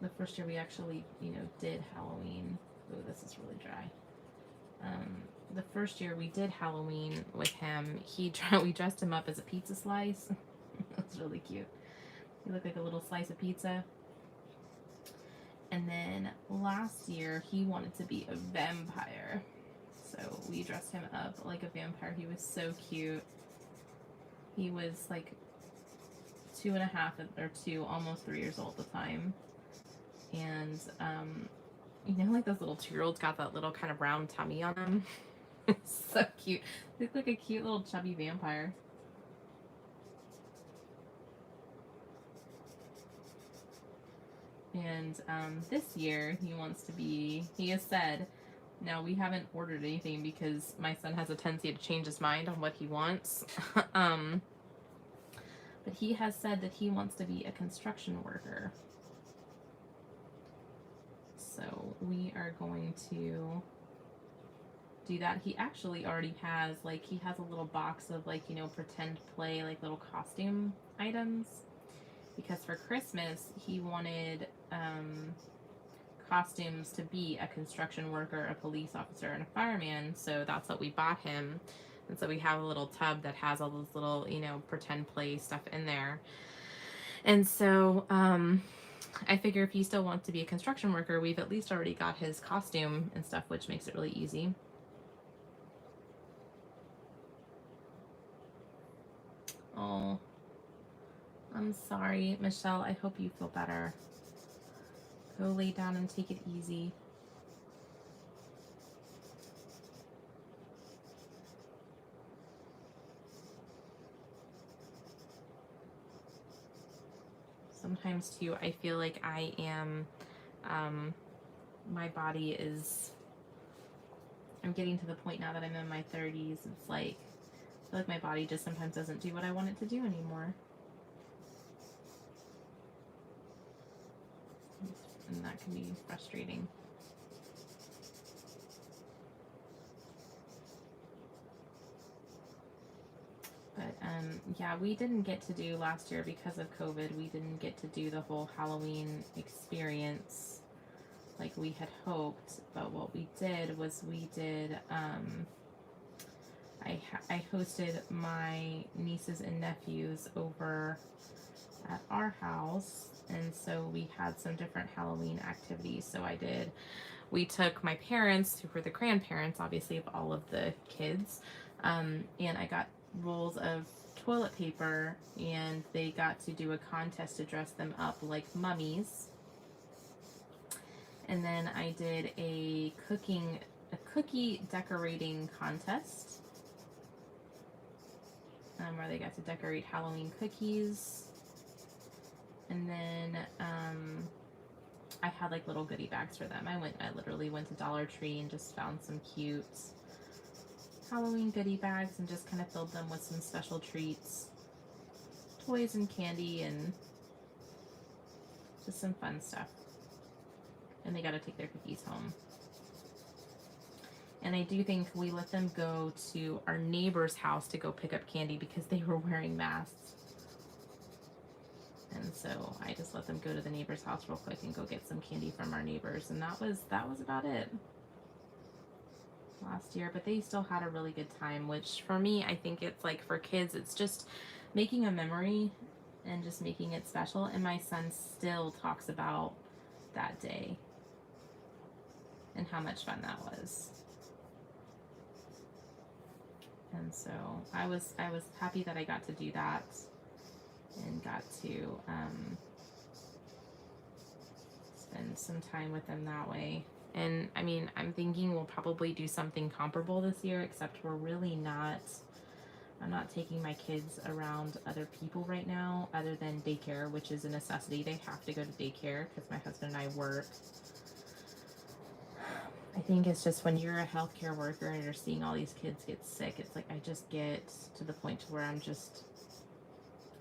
Speaker 1: the first year we actually, did Halloween. Oh, this is really dry. The first year we did Halloween with him, we dressed him up as a pizza slice. That's really cute. He looked like a little slice of pizza. And then last year he wanted to be a vampire. So we dressed him up like a vampire. He was so cute. He was like 2.5 or 2, almost 3 years old at the time. And, like those little 2-year-olds got that little kind of round tummy on them. It's so cute. He looked like a cute little chubby vampire. And this year he has said, now we haven't ordered anything because my son has a tendency to change his mind on what he wants. But he has said that he wants to be a construction worker. So we are going to do that. He actually already has, he has a little box of, pretend play, little costume items. Because for Christmas, he wanted costumes to be a construction worker, a police officer, and a fireman. So that's what we bought him. And so we have a little tub that has all those little, pretend play stuff in there. And so I figure if he still wants to be a construction worker, we've at least already got his costume and stuff, which makes it really easy. Oh, I'm sorry, Michelle. I hope you feel better. Go lay down and take it easy. Sometimes too, I feel like I am, my body is, I'm getting to the point now that I'm in my 30s. It's like, I feel like my body just sometimes doesn't do what I want it to do anymore. And that can be frustrating. But yeah, we didn't get to do last year because of COVID. We didn't get to do the whole Halloween experience like we had hoped. But what we did was we did, I hosted my nieces and nephews over at our house. And so we had some different Halloween activities. So we took my parents, who were the grandparents, obviously, of all of the kids. And I got rolls of toilet paper, and they got to do a contest to dress them up like mummies. And then I did a cookie decorating contest, where they got to decorate Halloween cookies. And then I had little goodie bags for them. I literally went to Dollar Tree and just found some cute Halloween goodie bags and just kind of filled them with some special treats, toys and candy, and just some fun stuff. And they got to take their cookies home. And I do think we let them go to our neighbor's house to go pick up candy because they were wearing masks. And so I just let them go to the neighbor's house real quick and go get some candy from our neighbors. And that was about it last year. But they still had a really good time, which for me, I think it's like for kids, it's just making a memory and just making it special. And my son still talks about that day and how much fun that was. And so I was happy that I got to do that and got to spend some time with them that way. And I mean, I'm thinking we'll probably do something comparable this year, except we're really not, I'm not taking my kids around other people right now other than daycare, which is a necessity. They have to go to daycare because my husband and I work. I think it's just when you're a healthcare worker and you're seeing all these kids get sick, it's like I just get to the point to where I'm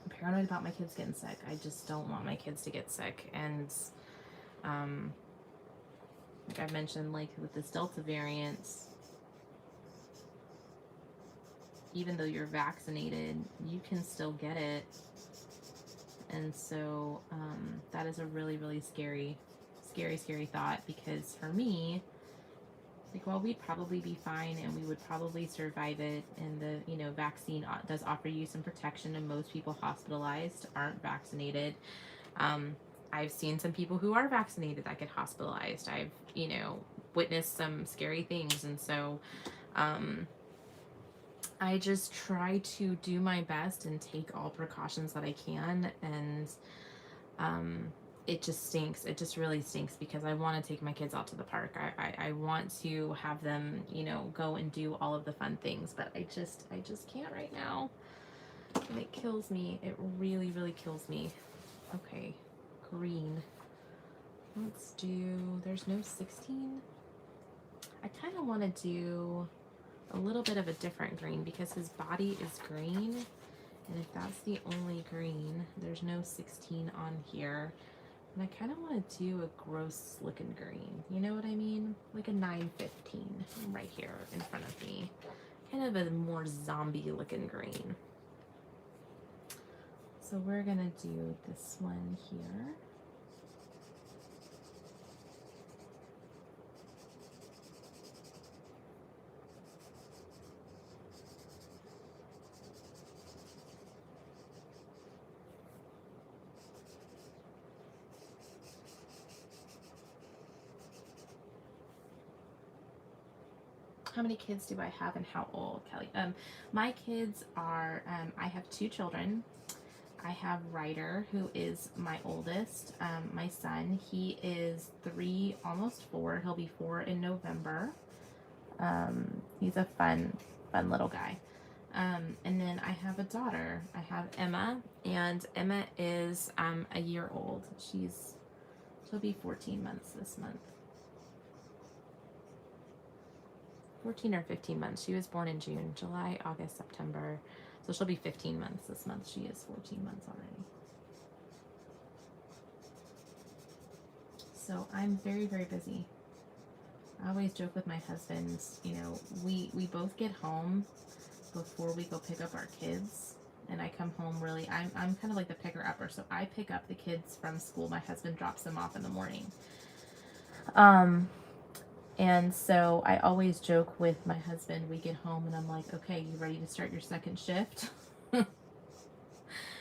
Speaker 1: paranoid about my kids getting sick. I just don't want my kids to get sick. And like I mentioned, like with this Delta variant, even though you're vaccinated, you can still get it. And so that is a really, really scary thought, because for me, like, well, we'd probably be fine and we would probably survive it. And the, you know, vaccine does offer you some protection, and most people hospitalized aren't vaccinated. I've seen some people who are vaccinated that get hospitalized. I've, you know, witnessed some scary things. And so I just try to do my best and take all precautions that I can. And it just stinks. It just really stinks, because I want to take my kids out to the park. I want to have them, you know, go and do all of the fun things, but I just can't right now. And it kills me. It really, really kills me. Okay, green. Let's do, there's no 16. I kind of want to do a little bit of a different green, because his body is green. And if that's the only green, there's no 16 on here. And I kind of want to do a gross looking green. You know what I mean? Like a 915 right here in front of me. Kind of a more zombie looking green. So we're going to do this one here. How many kids do I have and how old, Kelly? My kids are, I have 2 children. I have Ryder, who is my oldest. My son, he is 3, almost 4. He'll be 4 in November. He's a fun little guy. And then I have a daughter. I have Emma, and Emma is a year old. She'll be 14 months this month. 14 or 15 months. She was born in June, July, August, September. So she'll be 15 months this month. She is 14 months already. So I'm very, very busy. I always joke with my husband, you know, we both get home before we go pick up our kids. And I come home really, I'm kind of like the picker-upper. So I pick up the kids from school. My husband drops them off in the morning. And so I always joke with my husband, we get home and I'm like, okay, you ready to start your second shift?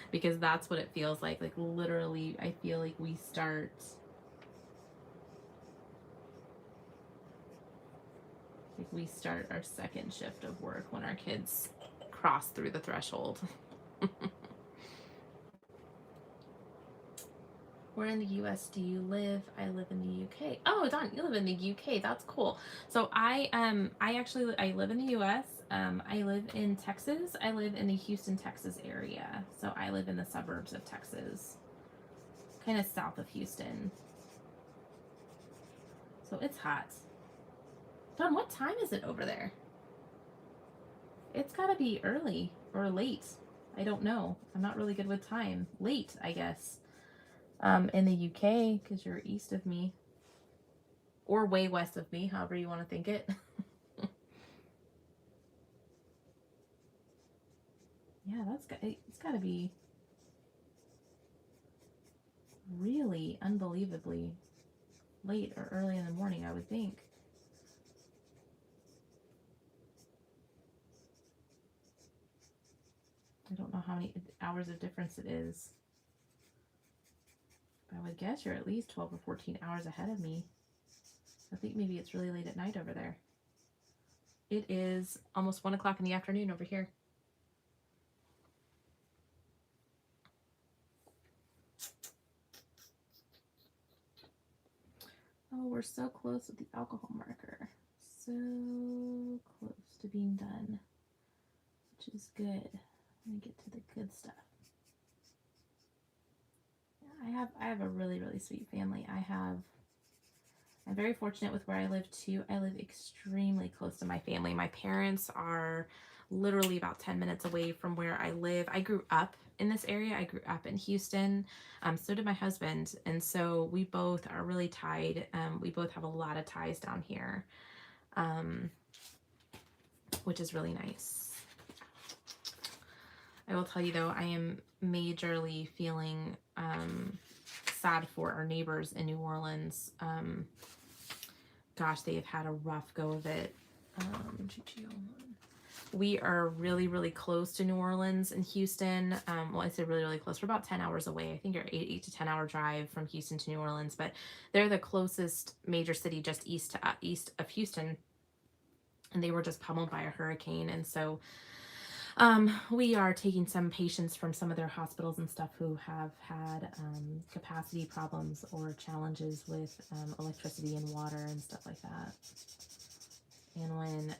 Speaker 1: Because that's what it feels like. Like literally, I feel like we start our second shift of work when our kids cross through the threshold. Where in the US do you live? I live in the UK. Oh, Dawn, you live in the UK. That's cool. So I live in the US. I live in Texas. I live in the Houston, Texas area. So I live in the suburbs of Texas, kind of south of Houston. So it's hot. Dawn, what time is it over there? It's gotta be early or late. I don't know. I'm not really good with time. Late, I guess. In the UK, because you're east of me, or way west of me, however you want to think it. Yeah, it's got to be really unbelievably late or early in the morning, I would think. I don't know how many hours of difference it is. But I would guess you're at least 12 or 14 hours ahead of me. I think maybe it's really late at night over there. It is almost 1 o'clock in the afternoon over here. Oh, we're so close with the alcohol marker. So close to being done, which is good. Let me get to the good stuff. Yeah, I have a really, really sweet family. I'm very fortunate with where I live too. I live extremely close to my family. My parents are literally about 10 minutes away from where I live. I grew up in this area. I grew up in Houston. So did my husband. And so we both are really tied. We both have a lot of ties down here, which is really nice. I will tell you though, I am majorly feeling sad for our neighbors in New Orleans. Gosh, they have had a rough go of it. We are really, really close to New Orleans and Houston. Well, I say really, really close. We're about 10 hours away. I think you're 8 to 10 hour drive from Houston to New Orleans, but they're the closest major city just east of Houston. And they were just pummeled by a hurricane. And so we are taking some patients from some of their hospitals and stuff who have had capacity problems or challenges with electricity and water and stuff like that. And when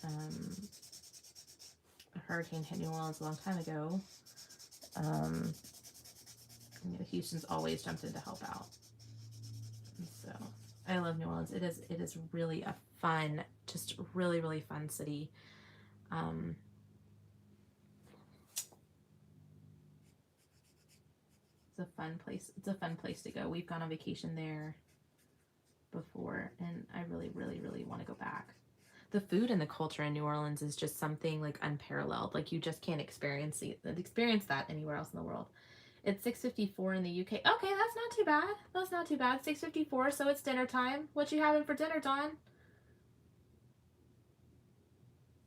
Speaker 1: a hurricane hit New Orleans a long time ago, Houston's always jumped in to help out. And so I love New Orleans. It is really a fun, just really, really fun city. It's a fun place. It's a fun place to go. We've gone on vacation there before, and I really, really, really want to go back. The food and the culture in New Orleans is just something like unparalleled. Like you just can't experience that anywhere else in the world. It's 6:54 in the UK. Okay, that's not too bad. That's not too bad. 6:54, so it's dinner time. What you having for dinner, Dawn?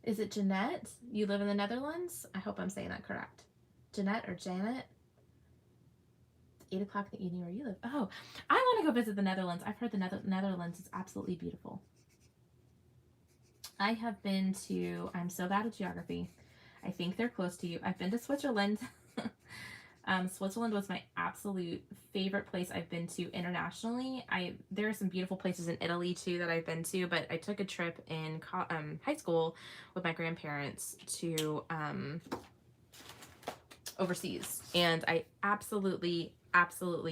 Speaker 1: Is it Jeanette? You live in the Netherlands? I hope I'm saying that correct. Jeanette or Janet? 8 o'clock in the evening where you live. Oh, I want to go visit the Netherlands. I've heard the Netherlands is absolutely beautiful. I have been to, I'm so bad at geography. I think they're close to you. I've been to Switzerland. Switzerland was my absolute favorite place I've been to internationally. There are some beautiful places in Italy too that I've been to, but I took a trip in high school with my grandparents to overseas, and I absolutely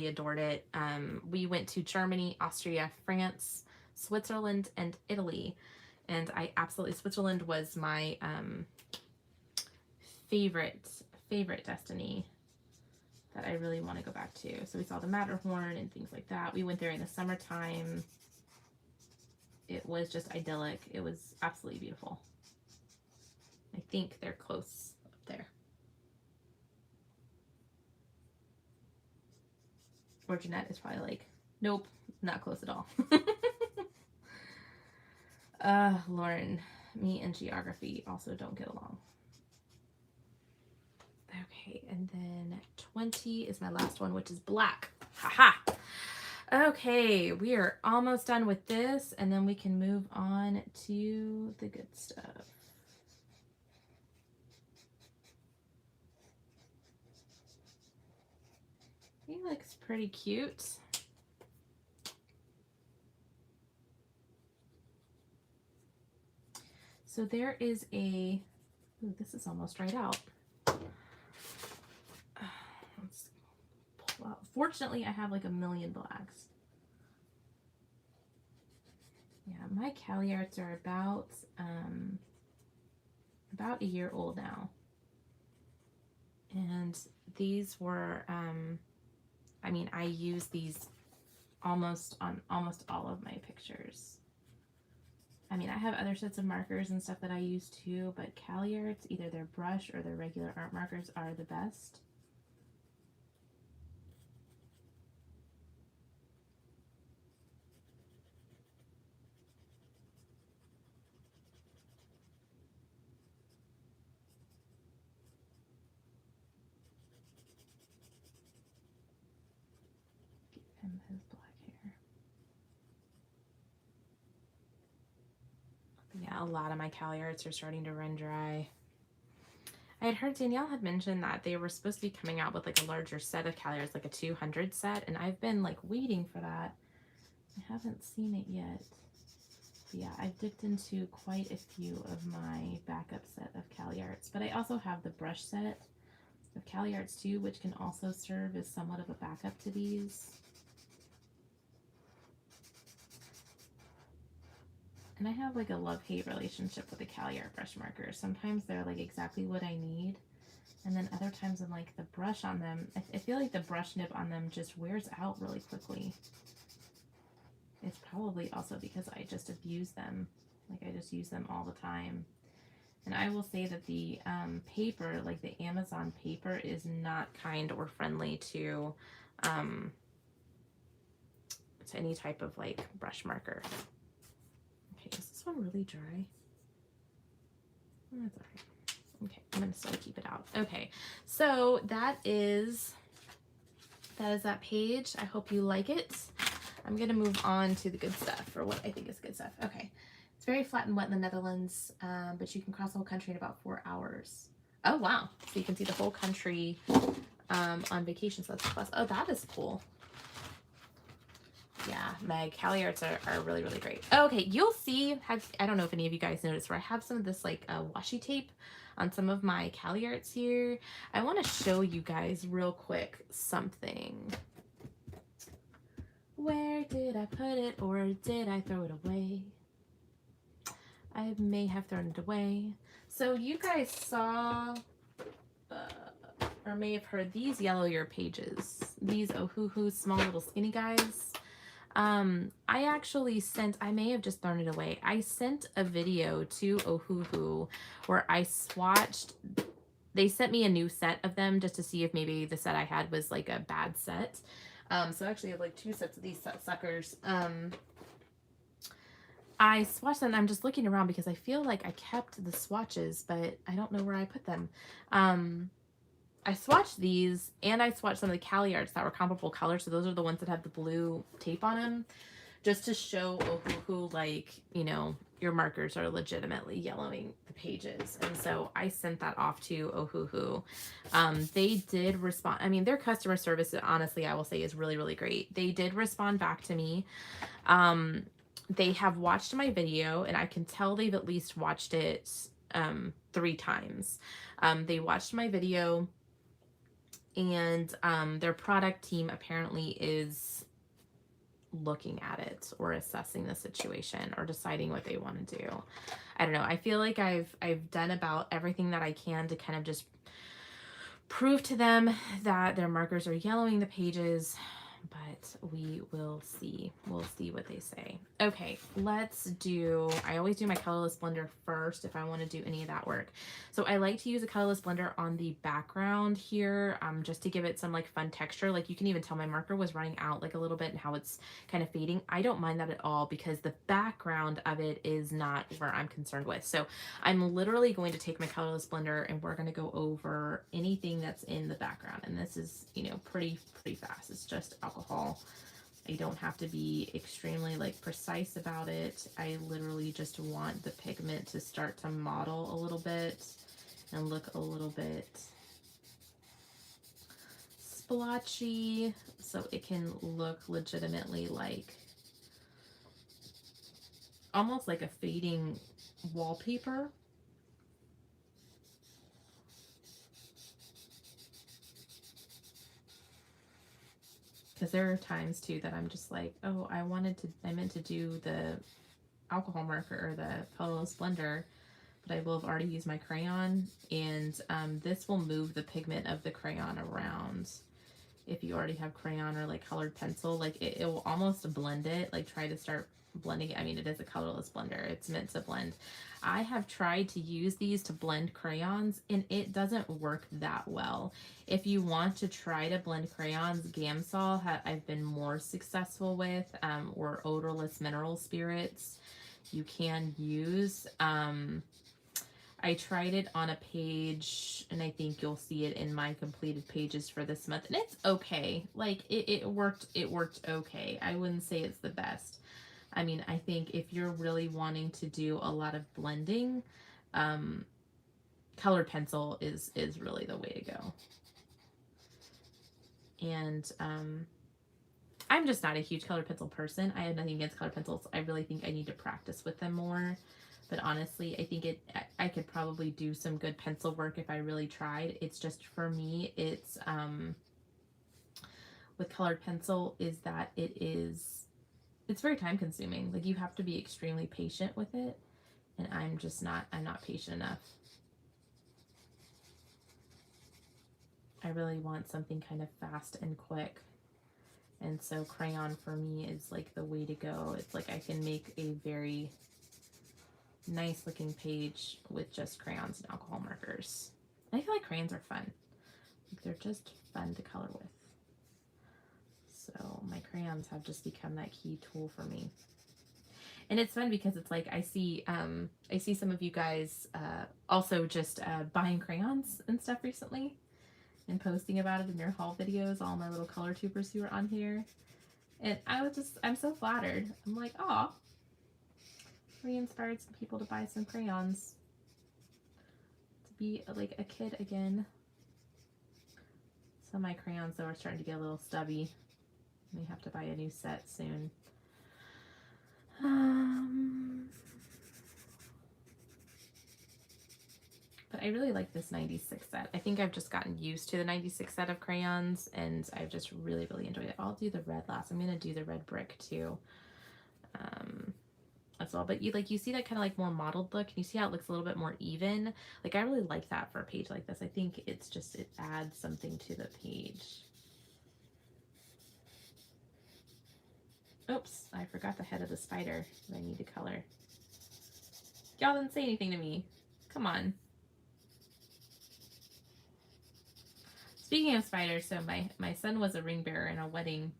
Speaker 1: adored it. We went to Germany, Austria, France, Switzerland, and Italy. And Switzerland was my favorite destiny that I really want to go back to. So we saw the Matterhorn and things like that. We went there in the summertime. It was just idyllic. It was absolutely beautiful. I think they're close up there. Or Jeanette is probably like, nope, not close at all. Lauren, me and geography also don't get along. Okay, and then 20 is my last one, which is black. Haha. Okay, we are almost done with this, and then we can move on to the good stuff. He looks pretty cute. So there is a, ooh, this is almost dried out. Let's pull out. Fortunately, I have like a million blacks. Yeah, my Caliarts are about a year old now. And these were, I mean, I use these almost on almost all of my pictures. I mean, I have other sets of markers and stuff that I use too, but Calyards, either their brush or their regular art markers, are the best. Give him his black hair. Yeah, a lot of my Calyards are starting to run dry. I had heard Danielle had mentioned that they were supposed to be coming out with like a larger set of Calyards, like a 200 set, and I've been like waiting for that. I haven't seen it yet. But yeah, I've dipped into quite a few of my backup set of Calyards, but I also have the brush set of Calyards too, which can also serve as somewhat of a backup to these. And I have like a love-hate relationship with the Calyard brush markers. Sometimes they're like exactly what I need, and then other times I'm like, the brush on them, I feel like the brush nib on them just wears out really quickly. It's probably also because I just abuse them. Like I just use them all the time. And I will say that the paper, like the Amazon paper, is not kind or friendly to any type of like brush marker. Okay, is this one really dry? That's all right. Okay, I'm gonna still keep it out. Okay, so that is that page. I hope you like it. I'm gonna move on to the good stuff, or what I think is good stuff. Okay, it's very flat and wet in the Netherlands, but you can cross the whole country in about 4 hours. Oh wow! So you can see the whole country on vacation. So that's a plus. Oh, that is cool. Yeah, my Calyards are really, really great. Okay, you'll see, I don't know if any of you guys noticed, where I have some of this like washi tape on some of my Calyards here. I want to show you guys real quick something. Where did I put it, or did I throw it away? I may have thrown it away. So you guys saw, or may have heard these yellow year pages. These Ohuhu small little skinny guys. I actually sent, I may have just thrown it away. I sent a video to Ohuhu where I swatched, they sent me a new set of them just to see if maybe the set I had was like a bad set. So I actually have like 2 sets of these suckers. I swatched them and I'm just looking around because I feel like I kept the swatches, but I don't know where I put them. I swatched these, and I swatched some of the Calyards that were comparable colors. So those are the ones that have the blue tape on them, just to show Ohuhu, like, you know, your markers are legitimately yellowing the pages. And so I sent that off to Ohuhu. They did respond. I mean, their customer service, honestly, I will say, is really, really great. They did respond back to me. They have watched my video, and I can tell they've at least watched it 3 times. They watched my video, and their product team apparently is looking at it or assessing the situation or deciding what they want to do. I don't know. I feel like I've done about everything that I can to kind of just prove to them that their markers are yellowing the pages, but we will see. We'll see what they say. Okay, let's do, I always do my colorless blender first if I want to do any of that work. So I like to use a colorless blender on the background here, just to give it some like fun texture. Like you can even tell my marker was running out like a little bit and how it's kind of fading. I don't mind that at all because the background of it is not where I'm concerned with. So I'm literally going to take my colorless blender and we're going to go over anything that's in the background. And this is, you know, pretty fast. It's just alcohol. I don't have to be extremely like precise about it. I literally just want the pigment to start to model a little bit and look a little bit splotchy so it can look legitimately like almost like a fading wallpaper. Because there are times too that I'm just like, oh, I meant to do the alcohol marker or the colorless blender, but I will have already used my crayon, and this will move the pigment of the crayon around. if you already have crayon or like colored pencil, like it will almost blend it. Like try to start blending it. I mean, it is a colorless blender. It's meant to blend. I have tried to use these to blend crayons and it doesn't work that well. If you want to try to blend crayons, Gamsol I've been more successful with, or odorless mineral spirits you can use. I tried it on a page, and I think you'll see it in my completed pages for this month, and it's okay. Like, it worked okay. I wouldn't say it's the best. I mean, I think if you're really wanting to do a lot of blending, colored pencil is really the way to go. And I'm just not a huge colored pencil person. I have nothing against colored pencils. I really think I need to practice with them more. But honestly, I think I could probably do some good pencil work if I really tried. It's just, for me, it's with colored pencil is that it's very time consuming. Like, you have to be extremely patient with it, and I'm not patient enough. I really want something kind of fast and quick. And so crayon for me is like the way to go. It's like I can make a very nice looking page with just crayons and alcohol markers. I feel like crayons are fun. Like, they're just fun to color with. So my crayons have just become that key tool for me. And it's fun because it's like I see some of you guys also just buying crayons and stuff recently and posting about it in your haul videos, all my little color tubers who are on here. And I'm so flattered. I'm like, oh, we inspired some people to buy some crayons, to be like a kid again. So my crayons though are starting to get a little stubby. I may have to buy a new set soon. But I really like this 96 set. I think I've just gotten used to the 96 set of crayons, and I've just really enjoyed it. I'll do the red last. I'm gonna do the red brick too, as well. But you see that kind of like more modeled look, and you see how it looks a little bit more even. Like, I really like that for a page like this. I think it's just, it adds something to the page. Oops, I forgot the head of the spider that I need to color. Y'all didn't say anything to me. Come on. Speaking of spiders, so my son was a ring bearer in a wedding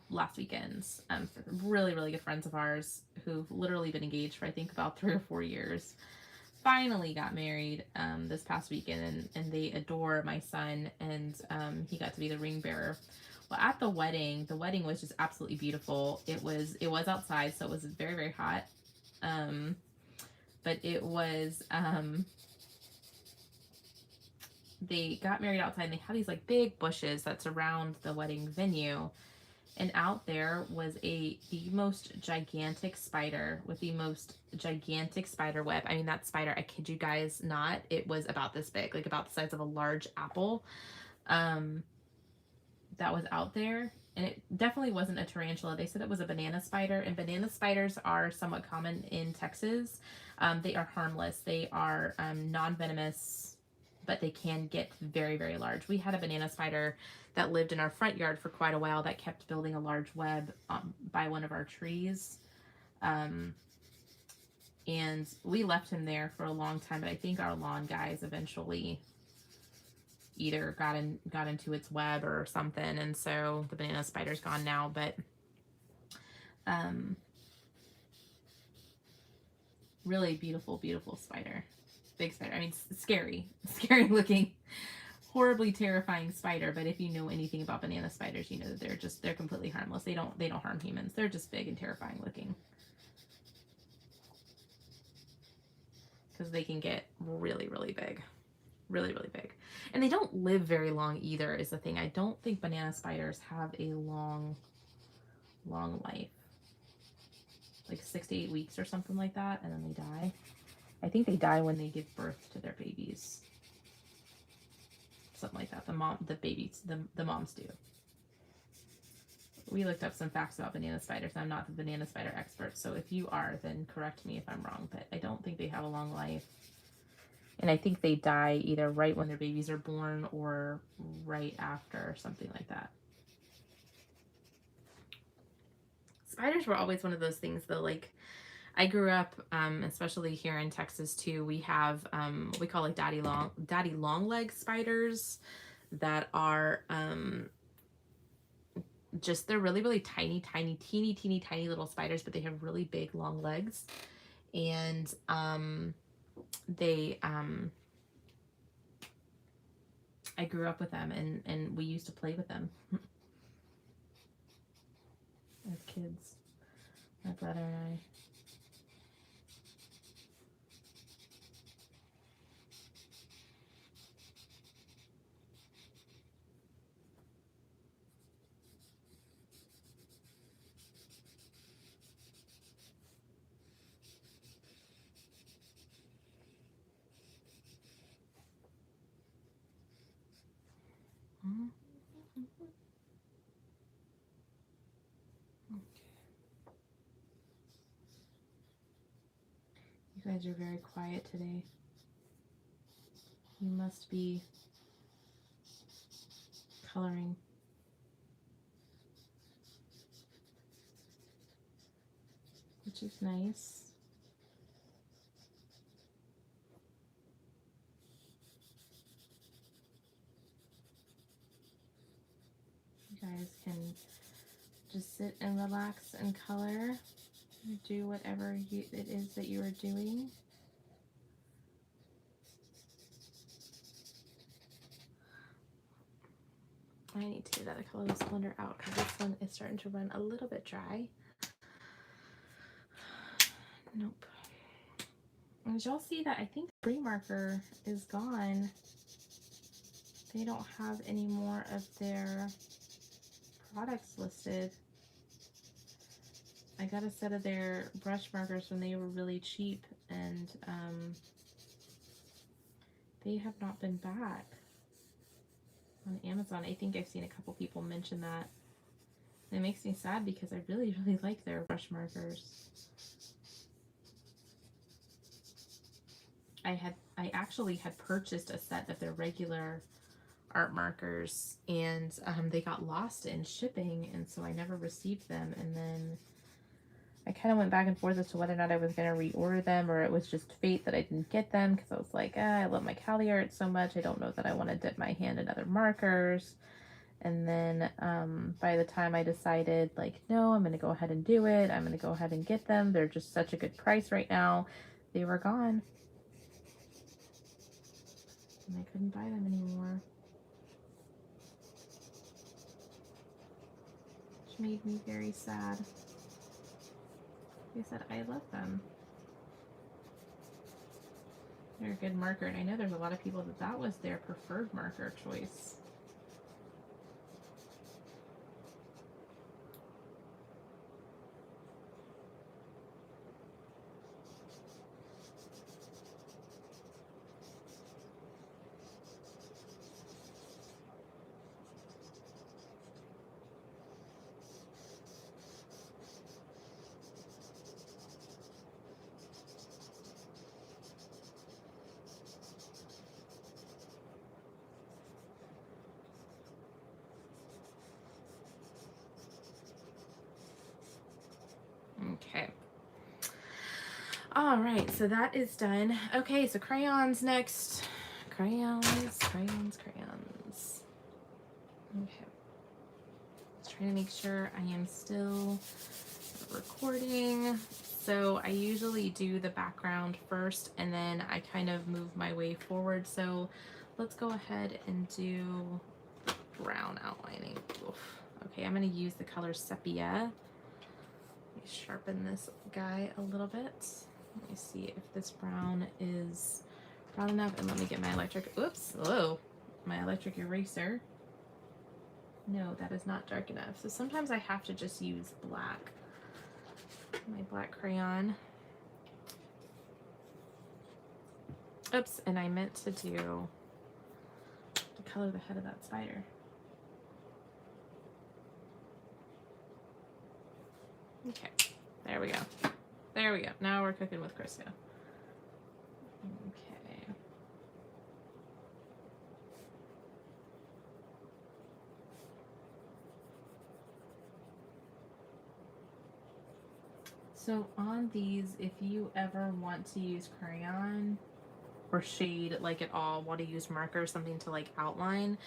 Speaker 1: last weekend. Really good friends of ours who've literally been engaged for I think about 3 or 4 years. Finally got married this past weekend, and they adore my son, and he got to be the ring bearer. Well, at the wedding was just absolutely beautiful. It was outside, so it was very hot. But it was they got married outside, and they have these like big bushes that surround the wedding venue. And out there was the most gigantic spider with the most gigantic spider web. I mean, that spider, I kid you guys not, it was about this big, like about the size of a large apple. That was out there. And it definitely wasn't a tarantula. They said it was a banana spider, and banana spiders are somewhat common in Texas. They are harmless. They are non-venomous, but they can get very large. We had a banana spider that lived in our front yard for quite a while that kept building a large web by one of our trees. And we left him there for a long time, but I think our lawn guys eventually either got into its web or something, and so the banana spider's gone now. But really beautiful spider. Big spider. I mean, scary looking, horribly terrifying spider. But if you know anything about banana spiders, you know that they're completely harmless. They don't harm humans. They're just big and terrifying looking, because they can get really big, really big. And they don't live very long either, is the thing. I don't think banana spiders have a long life, like 6 to 8 weeks or something like that, and then they die. I think they die when they give birth to their babies. Something like that. The moms do. We looked up some facts about banana spiders. I'm not the banana spider expert, so if you are, then correct me if I'm wrong, but I don't think they have a long life. And I think they die either right when their babies are born or right after, or something like that. Spiders were always one of those things though, like I grew up, especially here in Texas too, we have what we call like daddy long leg spiders that are just, they're really, really tiny, teeny tiny little spiders, but they have really big long legs. And they I grew up with them, and we used to play with them as kids, my brother and I. You guys are very quiet today. You must be coloring. Which is nice. You guys can just sit and relax and color. Do whatever it is that you are doing. I need to get that color this blender out because this one is starting to run a little bit dry. Nope. Did y'all see that? I think the spray marker is gone. They don't have any more of their products listed. I got a set of their brush markers when they were really cheap, and they have not been back on Amazon. I think I've seen a couple people mention that. It makes me sad because I really, really like their brush markers. I actually had purchased a set of their regular art markers, and they got lost in shipping, and so I never received them. And then I kind of went back and forth as to whether or not I was going to reorder them, or it was just fate that I didn't get them, because I was like, I love my Cali art so much, I don't know that I want to dip my hand in other markers. And then by the time I decided, like, no, I'm going to go ahead and do it, I'm going to go ahead and get them, they're just such a good price right now, they were gone. And I couldn't buy them anymore. Which made me very sad. Like I said, I love them. They're a good marker, and I know there's a lot of people that was their preferred marker choice. Okay. All right, so that is done. Okay, so crayons next. Crayons. Okay. Just trying to make sure I am still recording. So I usually do the background first, and then I kind of move my way forward. So let's go ahead and do brown outlining. Oof. Okay, I'm going to use the color Sepia. Let me sharpen this guy a little bit. Let me see if this brown is brown enough, and let me get my electric, oops, whoa, my electric eraser. No, that is not dark enough. So sometimes I have to just use black, my black crayon. Oops, and I meant to do to color the head of that spider. Okay, there we go. There we go. Now we're cooking with Crisco. Okay. So on these, if you ever want to use crayon or shade like at all, want to use marker or something to like outline,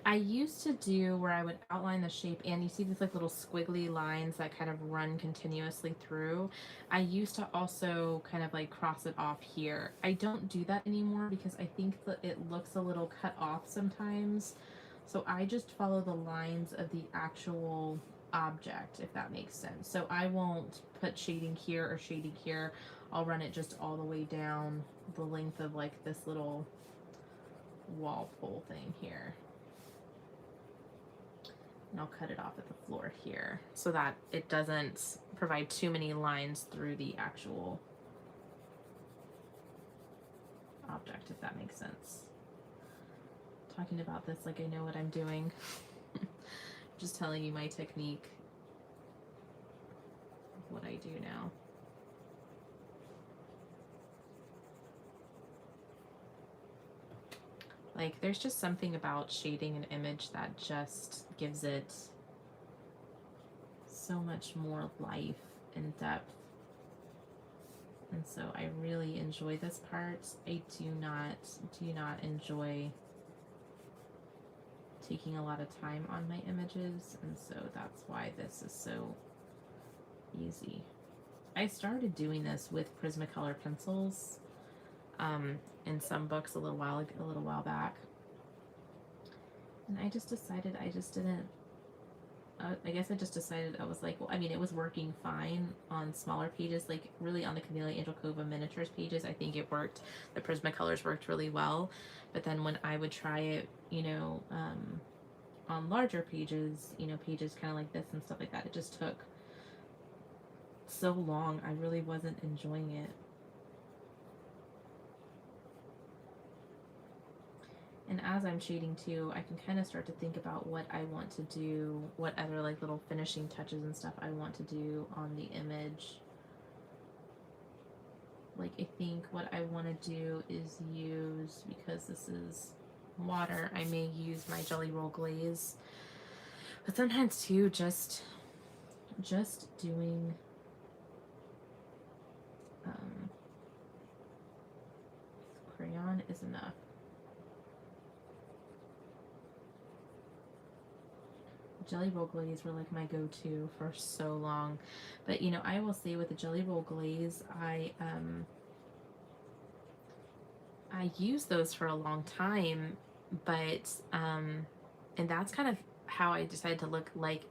Speaker 1: I used to do where I would outline the shape, and you see these like little squiggly lines that kind of run continuously through. I used to also kind of like cross it off here. I don't do that anymore because I think that it looks a little cut off sometimes. So I just follow the lines of the actual object, if that makes sense. So I won't put shading here or shading here. I'll run it just all the way down the length of like this little wall pole thing here. And I'll cut it off at the floor here so that it doesn't provide too many lines through the actual object, if that makes sense. Talking about this like I know what I'm doing. Just telling you my technique, what I do now. Like, there's just something about shading an image that just gives it so much more life and depth. And so I really enjoy this part. I do not enjoy taking a lot of time on my images, and so that's why this is so easy. I started doing this with Prismacolor pencils in some books a little while back, and I just decided I just didn't. I guess I just decided I was like, well, I mean, it was working fine on smaller pages, like really on the Camellia Angel Cova miniatures pages. I think it worked. The Prismacolors worked really well, but then when I would try it, you know, on larger pages, you know, pages kind of like this and stuff like that, it just took so long. I really wasn't enjoying it. And as I'm shading too, I can kind of start to think about what I want to do, what other like little finishing touches and stuff I want to do on the image. Like, I think what I want to do is use, because this is water, I may use my Jelly Roll Glaze. But sometimes too, just doing crayon is enough. Jelly Roll Glaze were like my go-to for so long, but you know, I will say with the Jelly Roll Glaze, I used those for a long time, but and that's kind of how I decided to look. Like,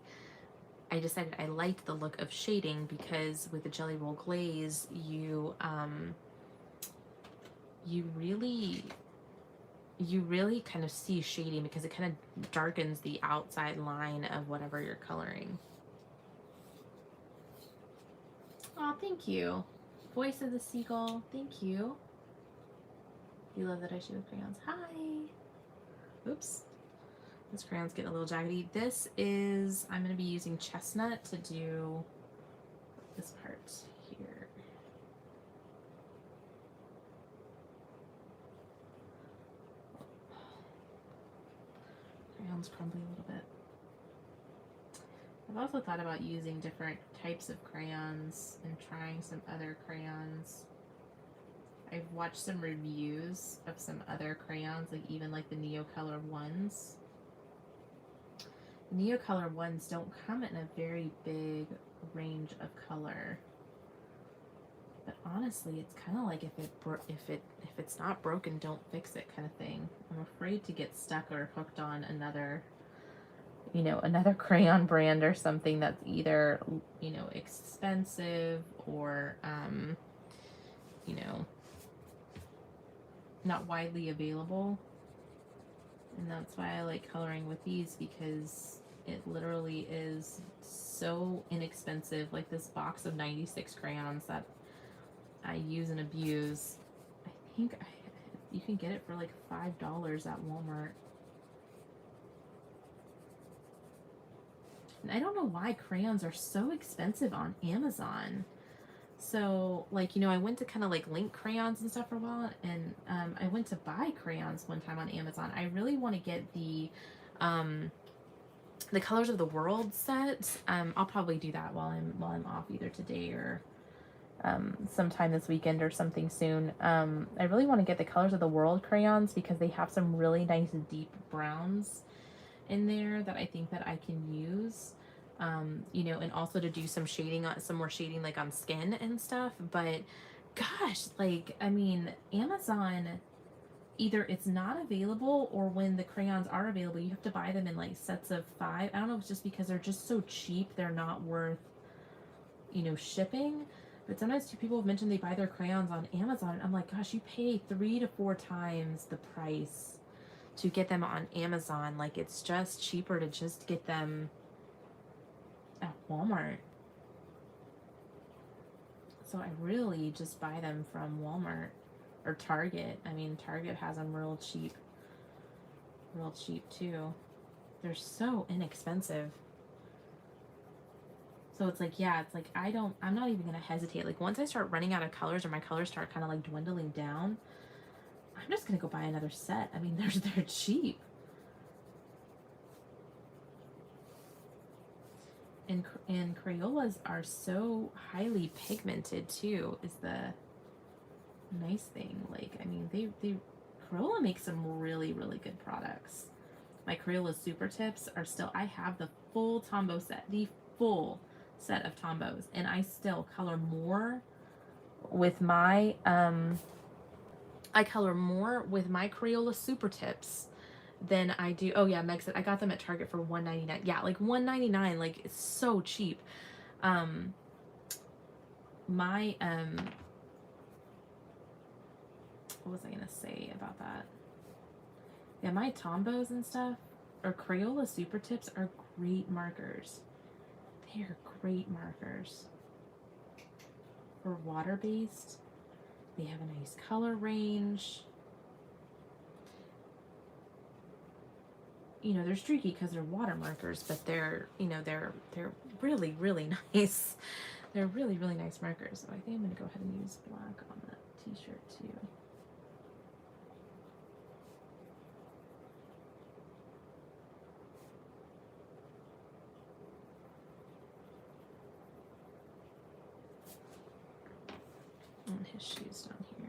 Speaker 1: I decided I liked the look of shading, because with the Jelly Roll Glaze, you really kind of see shading, because it kind of darkens the outside line of whatever you're coloring. Oh, thank you. Voice of the Seagull, thank you. You love that I shade with crayons. Hi. Oops. This crayon's getting a little jaggedy. This is, I'm going to be using Chestnut to do this part here. Crayon's crumbling a little bit. I've also thought about using different types of crayons and trying some other crayons. I've watched some reviews of some other crayons, like even like the Neocolor ones. Neocolor ones don't come in a very big range of color, but honestly, it's kind of like if it's not broken, don't fix it kind of thing. I'm afraid to get stuck or hooked on another, you know, another crayon brand or something that's either, you know, expensive or you know, not widely available. And that's why I like coloring with these, because it literally is so inexpensive. Like this box of 96 crayons that I use and abuse, I think you can get it for like $5 at Walmart. And I don't know why crayons are so expensive on Amazon. So, like, you know, I went to kind of like link crayons and stuff for a while, and I went to buy crayons one time on Amazon. I really want to get the Colors of the World set. I'll probably do that while I'm off either today or sometime this weekend or something soon. I really want to get the Colors of the World crayons because they have some really nice deep browns in there that I think that I can use. You know, and also to do some shading on some more shading like on skin and stuff. But gosh, like, I mean, Amazon, either it's not available or when the crayons are available, you have to buy them in like sets of 5. I don't know if it's just because they're just so cheap, they're not worth, you know, shipping. But sometimes people have mentioned they buy their crayons on Amazon, and I'm like, gosh, you pay 3 to 4 times the price to get them on Amazon. Like, it's just cheaper to just get them at Walmart. So I really just buy them from Walmart or Target. I mean, Target has them real cheap too. They're so inexpensive. So it's like, yeah, it's like I'm not even gonna hesitate. Like, once I start running out of colors or my colors start kind of like dwindling down, I'm just gonna go buy another set. I mean, they're cheap. And Crayolas are so highly pigmented too, is the nice thing. Like, I mean, they Crayola makes some really, really good products. My Crayola Super Tips are still, I have the full Tombow set, the full set of Tombows, and I still color more with my I color more with my Crayola Super Tips than I do. Oh yeah, Meg said I got them at Target for $1.99. Yeah, like $1.99, like it's so cheap. My what was I gonna say about that? Yeah, my Tombows and stuff, or Crayola Super Tips, are great markers. They are great markers. For water-based, they have a nice color range. You know, they're streaky because they're water markers, but they're, you know, they're really, really nice. They're really, really nice markers. So I think I'm gonna go ahead and use black on that t-shirt too. And his shoes down here.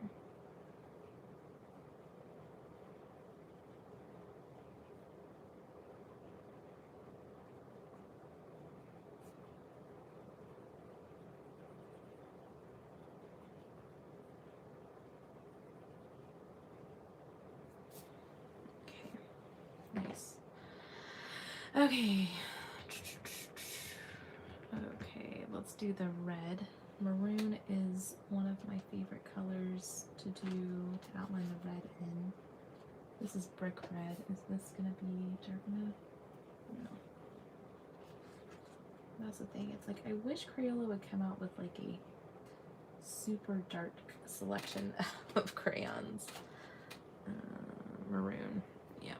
Speaker 1: Okay, nice. Okay. Okay, let's do the red. Maroon is one of my favorite colors to do to outline the red in. This is brick red. Is this gonna be dark enough? No. That's the thing. It's like I wish Crayola would come out with like a super dark selection of crayons. Maroon. Yeah.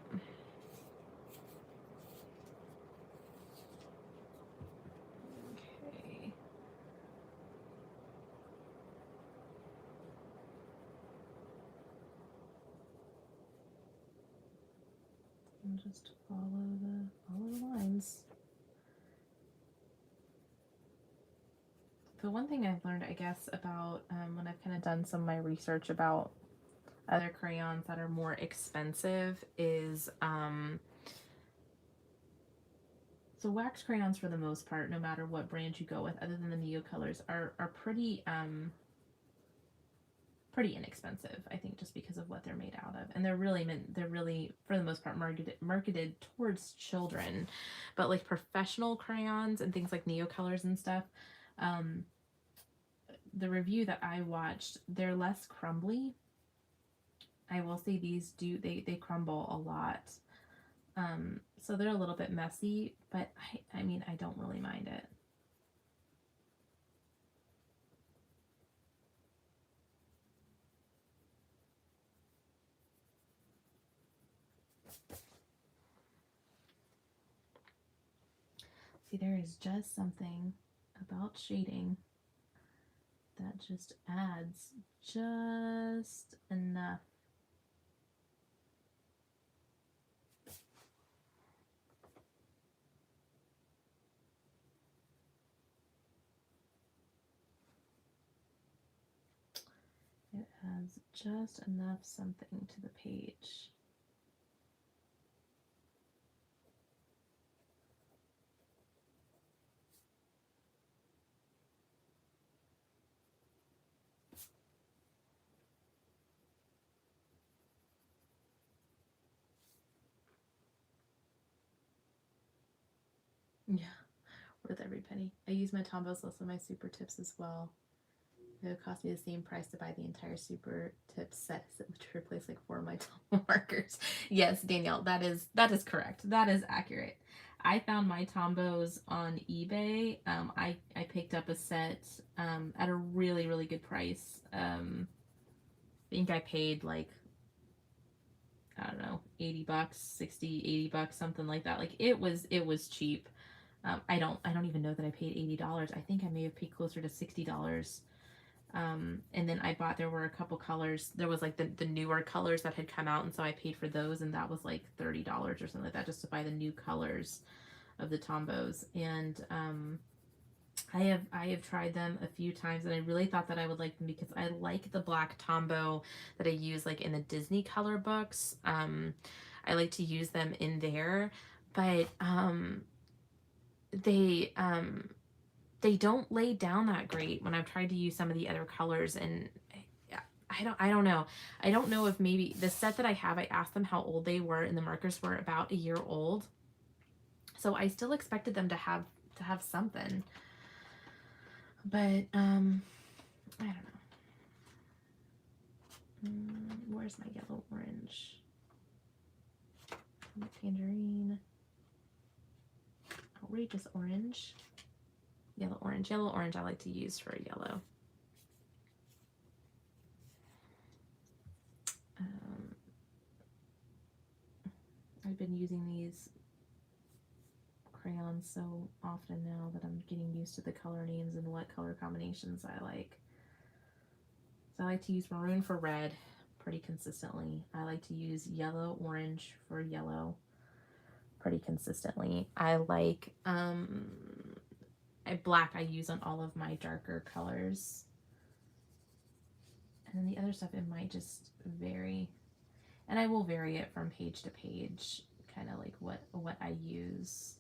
Speaker 1: Okay. And just follow the lines. The one thing I've learned, I guess, about when I've kind of done some of my research about other crayons that are more expensive is so wax crayons, for the most part, no matter what brand you go with, other than the Neo colors, are pretty pretty inexpensive, I think, just because of what they're made out of. And they're really for the most part marketed towards children. But like professional crayons and things like Neo colors and stuff, the review that I watched, they're less crumbly. I will say these they crumble a lot. So they're a little bit messy, but I mean, I don't really mind it. See, there is just something about shading that just adds just enough. has just enough something to the page. Yeah, worth every penny. I use my Tombows less than my super tips as well. It would cost me the same price to buy the entire super tip set to replace like 4 of my Tombow markers. Yes, Danielle, that is correct. That is accurate. I found my Tombows on eBay. I picked up a set at a really, really good price. I think I paid like, I don't know, 80 bucks, 60, 80 bucks, something like that. Like it was cheap. I don't even know that I paid $80. I think I may have paid closer to $60. And then there were a couple colors. There was like the newer colors that had come out, and so I paid for those, and that was like $30 or something like that just to buy the new colors of the Tombows. And I have tried them a few times, and I really thought that I would like them because I like the black Tombow that I use like in the Disney color books. I like to use them in there, but they don't lay down that great when I've tried to use some of the other colors, and I don't know. I don't know if maybe the set that I have, I asked them how old they were, and the markers were about a year old. So I still expected them to have something. But I don't know. Where's my yellow orange? Tangerine. Outrageous orange. Yellow orange. Yellow orange I like to use for yellow. I've been using these crayons so often now that I'm getting used to the color names and what color combinations I like. So I like to use maroon for red pretty consistently. I like to use yellow orange for yellow pretty consistently. I like black I use on all of my darker colors. And then the other stuff, it might just vary. And I will vary it from page to page, kind of like what I use.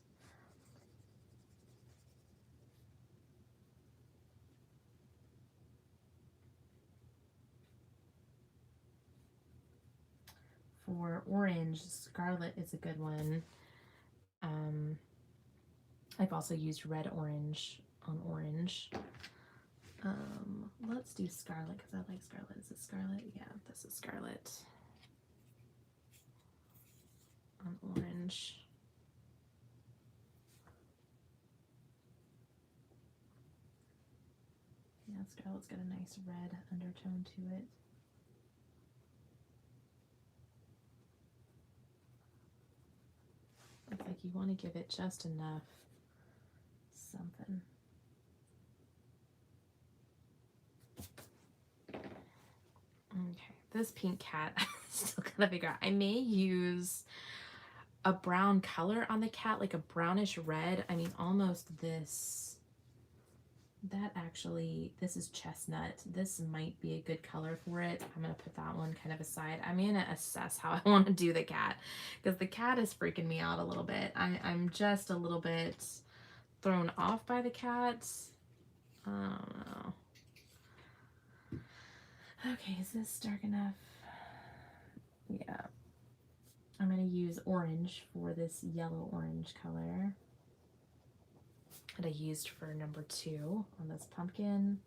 Speaker 1: For orange, Scarlet is a good one. I've also used red orange on orange. Let's do Scarlet because I like Scarlet. Is it Scarlet? Yeah, this is Scarlet on orange. Yeah, Scarlet's got a nice red undertone to it. It's like you want to give it just enough something. Okay, this pink cat, I'm still gotta figure out. I may use a brown color on the cat, like a brownish red. I mean, almost this. That actually, this is chestnut. This might be a good color for it. I'm going to put that one kind of aside. I'm going to assess how I want to do the cat because the cat is freaking me out a little bit. I'm just a little bit thrown off by the cat. I don't know. Okay, is this dark enough? Yeah. I'm going to use orange for this yellow orange color that I used for number 2 on this pumpkin.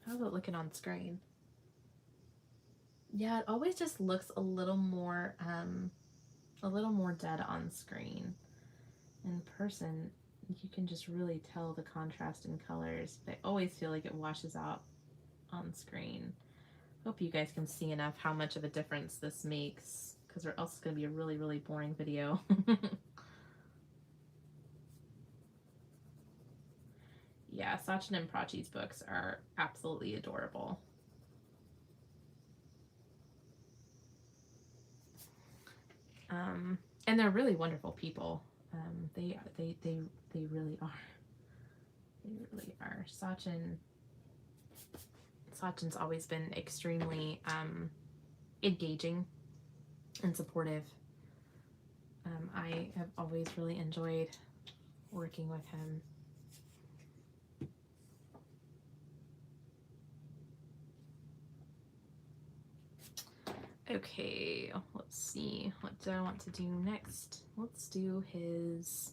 Speaker 1: How's it looking on screen? Yeah, it always just looks a little more dead on screen. In person, you can just really tell the contrast in colors, but I always feel like it washes out on screen. Hope you guys can see enough how much of a difference this makes, because or else it's going to be a really, really boring video. Yeah, Sachin and Prachi's books are absolutely adorable. And they're really wonderful people. They really are. They really are. Sachin's always been extremely engaging and supportive. I have always really enjoyed working with him. Okay, let's see. What do I want to do next? Let's do his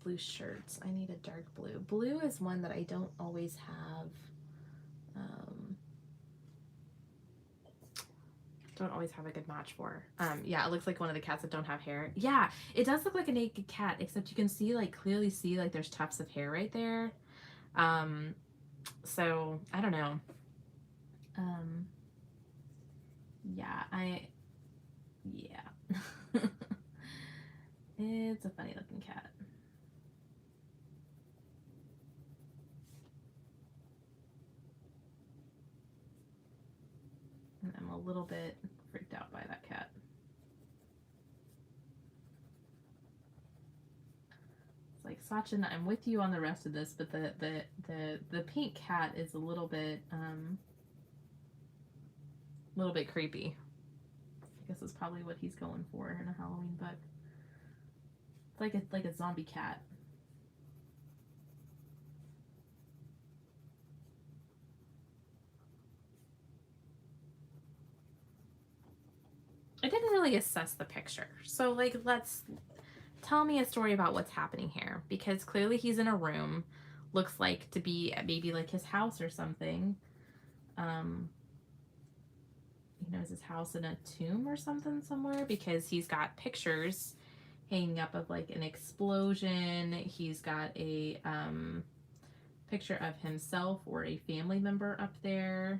Speaker 1: blue shirts. I need a dark blue. Blue is one that I don't always have. Don't always have a good match for. Yeah, it looks like one of the cats that don't have hair. Yeah, it does look like a naked cat, except you can see, like, clearly see, like, there's tufts of hair right there. So I don't know. Yeah, yeah. It's a funny looking cat. And I'm a little bit freaked out by that cat. It's like, Sachin, I'm with you on the rest of this, but the pink cat is a little bit creepy. I guess that's probably what he's going for in a Halloween book. It's like a zombie cat. I didn't really assess the picture. So, like, tell me a story about what's happening here, because clearly he's in a room, looks like to be maybe like his house or something. You know, is his house in a tomb or something somewhere? Because he's got pictures hanging up of like an explosion. He's got a picture of himself or a family member up there.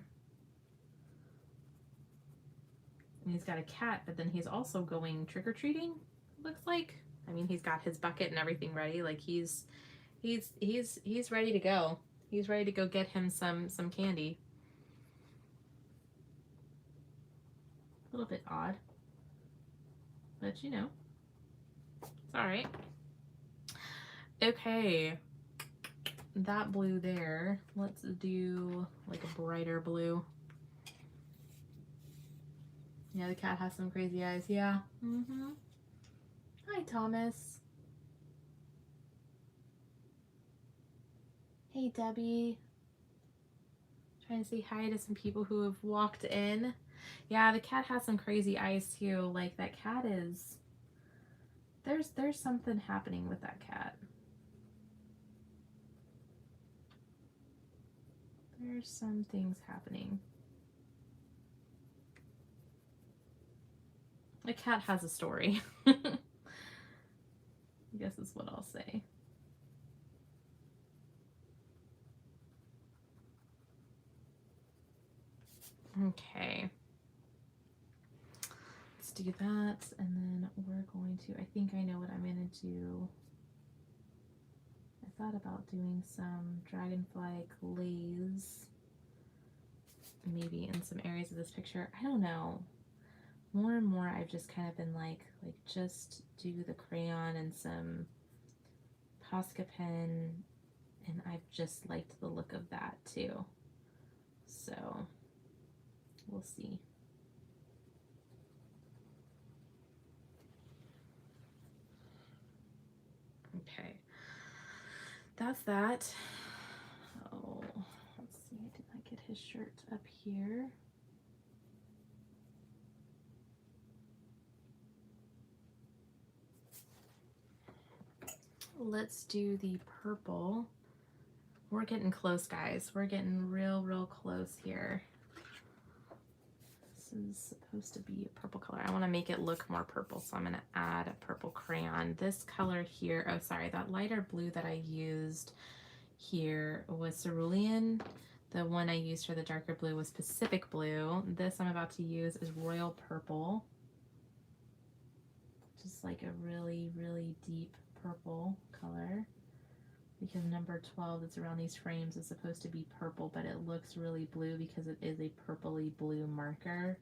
Speaker 1: And he's got a cat, but then he's also going trick-or-treating, looks like. I mean, he's got his bucket and everything ready. Like he's ready to go. He's ready to go get him some candy. A little bit odd, but you know, it's all right. Okay, that blue there. Let's do like a brighter blue. Yeah, the cat has some crazy eyes. Yeah. Hi, Thomas. Hey, Debbie. Trying to say hi to some people who have walked in. Yeah, the cat has some crazy eyes too. Like, that cat is... There's something happening with that cat. There's some things happening. The cat has a story. I guess is what I'll say. Okay. Let's do that, and then we're going to, I think I know what I'm going to do. I thought about doing some Dragonfly glaze, maybe in some areas of this picture. I don't know. More and more I've just kind of been like just do the crayon and some Posca pen, and I've just liked the look of that too. So we'll see. Okay, that's that. Oh, let's see, did I get his shirt up here? Let's do the purple. We're getting close, guys. We're getting real close here. This is supposed to be a purple color. I want to make it look more purple, so I'm going to add a purple crayon. This color here, oh sorry, that lighter blue that I used here was cerulean. The one I used for the darker blue was Pacific blue. This I'm about to use is royal purple. Just like a really deep purple color, because number 12 that's around these frames is supposed to be purple, but it looks really blue because it is a purpley blue marker.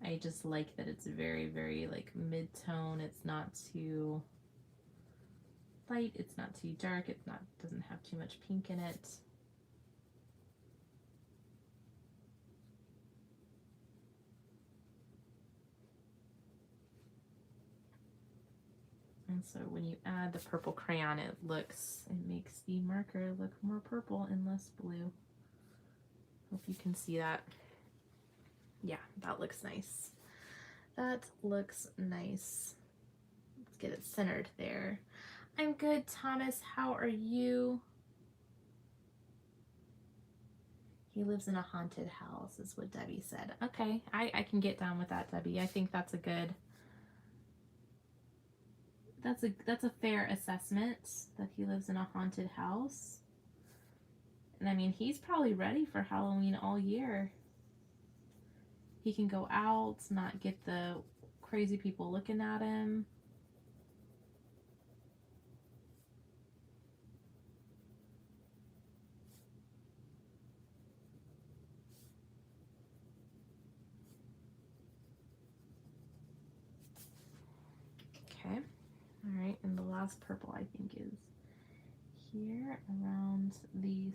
Speaker 1: I just like that it's very like mid-tone. It's not too light, it's not too dark, it's not, doesn't have too much pink in it. And so when you add the purple crayon, it makes the marker look more purple and less blue. Hope you can see that. Yeah, that looks nice. That looks nice. Let's get it centered there. I'm good, Thomas. How are you? He lives in a haunted house, is what Debbie said. Okay, I can get down with that, Debbie. I think that's a good, that's a fair assessment, that he lives in a haunted house. And I mean, he's probably ready for Halloween all year. He can go out, not get the crazy people looking at him. Okay, all right, and the last purple I think is here around the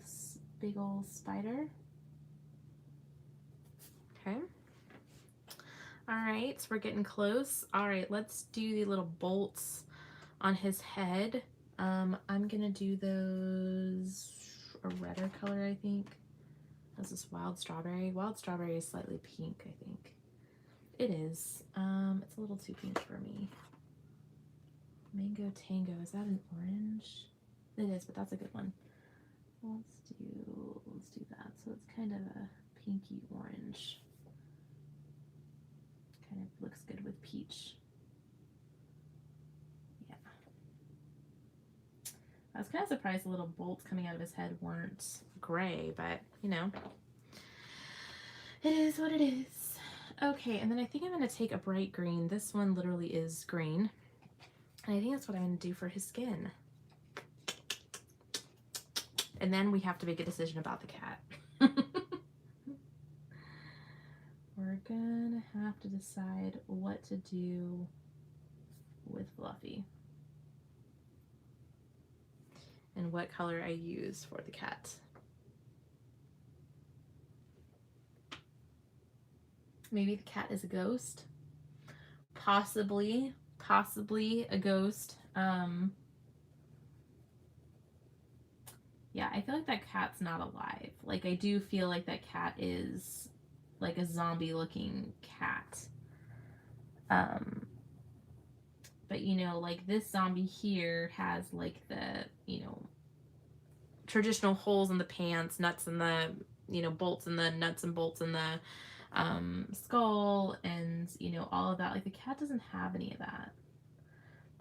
Speaker 1: big old spider. Okay. All right, so we're getting close. All right, let's do the little bolts on his head. I'm gonna do those a redder color, I think. This is wild strawberry. Wild strawberry is slightly pink, I think. It is. It's a little too pink for me. Mango Tango, is that an orange? It is, but that's a good one. Let's do that. So it's kind of a pinky orange. Kind of looks good with peach. Yeah. I was kind of surprised the little bolts coming out of his head weren't gray, but you know, it is what it is. Okay, and then I think I'm going to take a bright green. This one literally is green. And I think that's what I'm going to do for his skin. And then we have to make a decision about the cat. We're gonna have to decide what to do with Fluffy. And what color I use for the cat. Maybe the cat is a ghost. Possibly a ghost. Yeah, I feel like that cat's not alive. Like, I do feel like that cat is like a zombie looking cat. But you know, like this zombie here has like the, you know, traditional holes in the pants, nuts in the, you know, bolts in the nuts and bolts in the skull, and you know, all of that. Like the cat doesn't have any of that.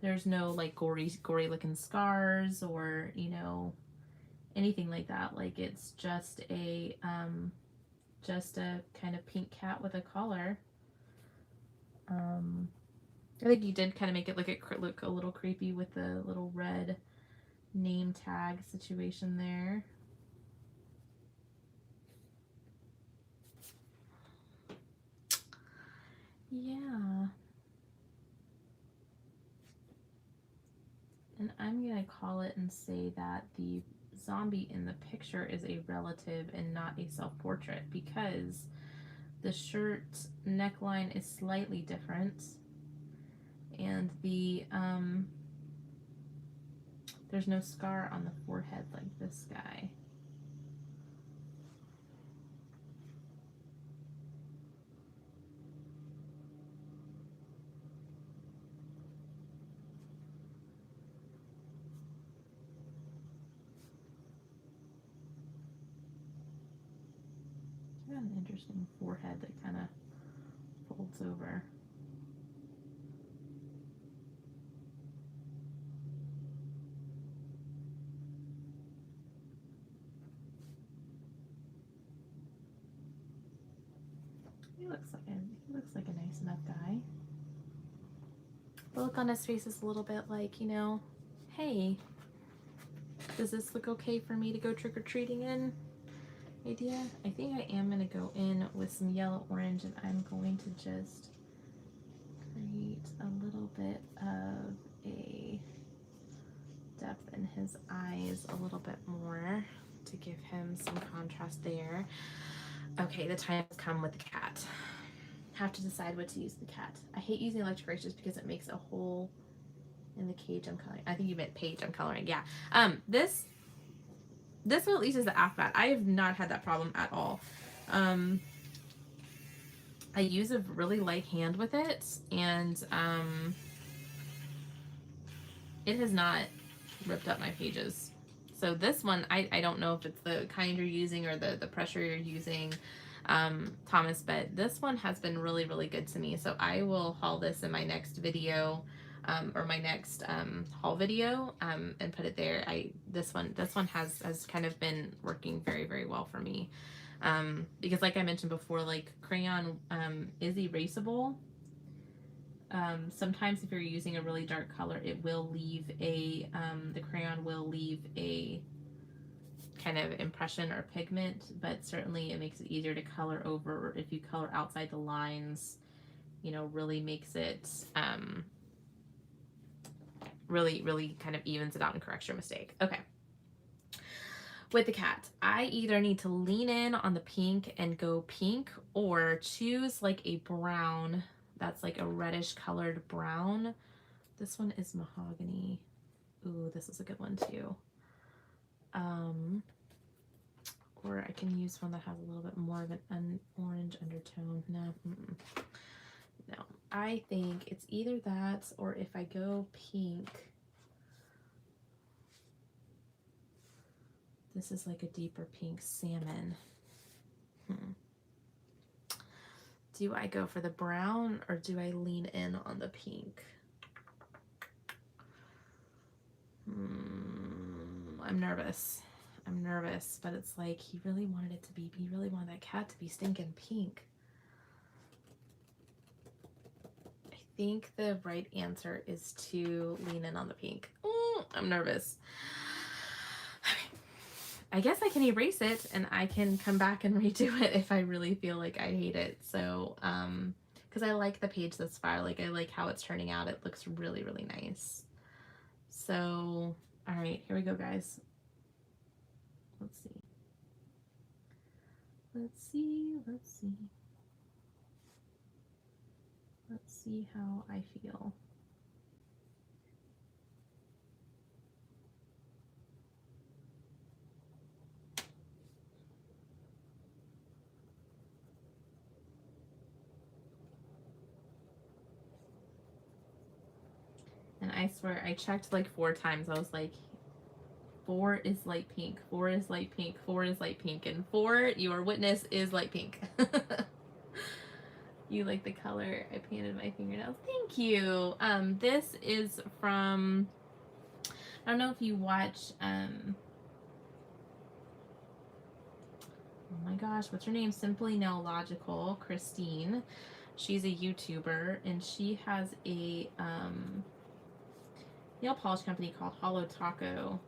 Speaker 1: There's no like gory looking scars or, you know, anything like that. Like it's just a kind of pink cat with a collar. I think you did kind of make it look a little creepy with the little red name tag situation there. Yeah. And I'm gonna call it and say that the zombie in the picture is a relative and not a self-portrait, because the shirt neckline is slightly different, and the there's no scar on the forehead like this guy. Got an interesting forehead that kind of folds over. He looks like a nice enough guy. The look on his face is a little bit like, you know, hey, does this look okay for me to go trick-or-treating in? Idea. I think I am going to go in with some yellow orange, and I'm going to just create a little bit of a depth in his eyes a little bit more to give him some contrast there. Okay, the time has come with the cat. Have to decide what to use the cat. I hate using electric erasers because it makes a hole in the cage I'm coloring. I think you meant page I'm coloring. Yeah. This one at least is the AFMAT. I have not had that problem at all. I use a really light hand with it, and it has not ripped up my pages. So this one, I don't know if it's the kind you're using or the pressure you're using, Thomas, but this one has been really, really good to me. So I will haul this in my next video, or my next haul video, and put it there. This one has kind of been working very, very well for me. Because like I mentioned before, like crayon is erasable. Sometimes if you're using a really dark color, it will leave a, the crayon will leave a kind of impression or pigment, but certainly it makes it easier to color over. If you color outside the lines, you know, really makes it, really kind of evens it out and corrects your mistake. Okay. With the cat, I either need to lean in on the pink and go pink, or choose like a brown that's like a reddish colored brown. This one is mahogany. Ooh, this is a good one too. Or I can use one that has a little bit more of an orange undertone. No, no. I think it's either that, or if I go pink, this is like a deeper pink salmon. Do I go for the brown or do I lean in on the pink? I'm nervous. I'm nervous, but it's like he really wanted it to be, he really wanted that cat to be stinking pink. I think the right answer is to lean in on the pink. I'm nervous. I guess I can erase it and I can come back and redo it if I really feel like I hate it. So, because I like the page this far, like I like how it's turning out. It looks really, really nice. So, all right, here we go, guys. Let's see. Let's see, let's see. Let's see how I feel. And I swear, I checked like 4 times. I was like, 4 is light pink, 4 is light pink, 4 is light pink, and 4, your witness, is light pink. You like the color I painted my fingernails. Thank you. This is from, I don't know if you watch, oh my gosh, what's her name? Simply Nail Logical, Christine. She's a YouTuber, and she has a nail polish company called Hollow Taco,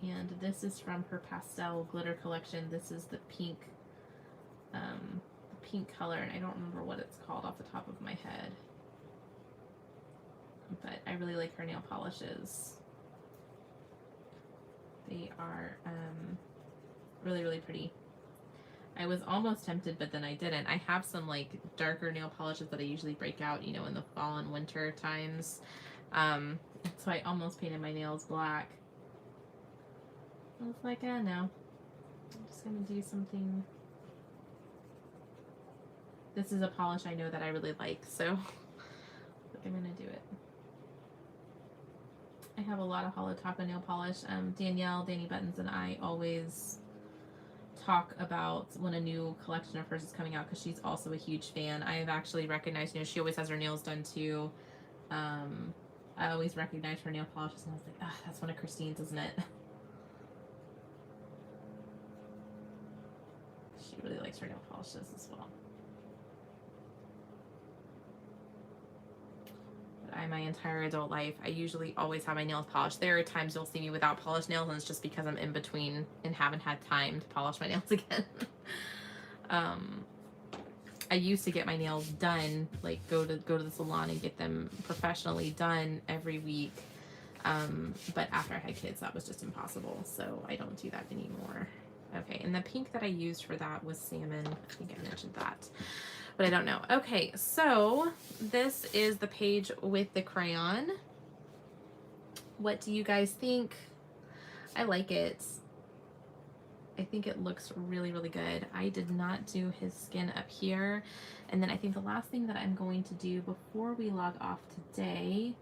Speaker 1: and this is from her pastel glitter collection. This is the pink, color, and I don't remember what it's called off the top of my head, but I really like her nail polishes. They are really, really pretty. I was almost tempted, but then I didn't. I have some like darker nail polishes that I usually break out, you know, in the fall and winter times. So I almost painted my nails black. I was like, no, I'm just gonna do something. This is a polish I know that I really like, so I'm gonna do it. I have a lot of Hollow Taco nail polish. Danielle, Danny Buttons, and I always talk about when a new collection of hers is coming out, because she's also a huge fan. I have actually recognized, you know, she always has her nails done too. I always recognize her nail polishes, and I was like, ah, that's one of Christine's, isn't it? She really likes her nail polishes as well. My entire adult life, I usually always have my nails polished. There are times you'll see me without polished nails, and it's just because I'm in between and haven't had time to polish my nails again. I used to get my nails done, like go to the salon and get them professionally done every week. But after I had kids, that was just impossible, so I don't do that anymore. Okay, and the pink that I used for that was salmon. I think I mentioned that, but I don't know. Okay, so this is the page with the crayon. What do you guys think? I like it. I think it looks really, really good. I did not do his skin up here. And then I think the last thing that I'm going to do before we log off today,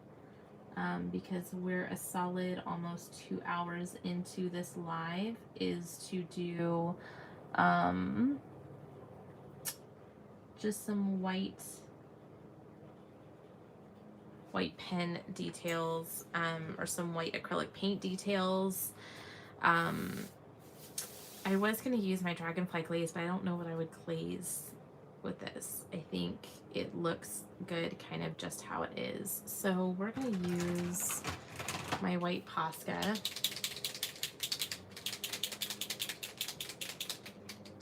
Speaker 1: because we're a solid almost 2 hours into this live, is to do just some white pen details, or some white acrylic paint details. I was going to use my Dragonfly glaze, but I don't know what I would glaze with this. I think it looks good kind of just how it is. So we're going to use my white Posca.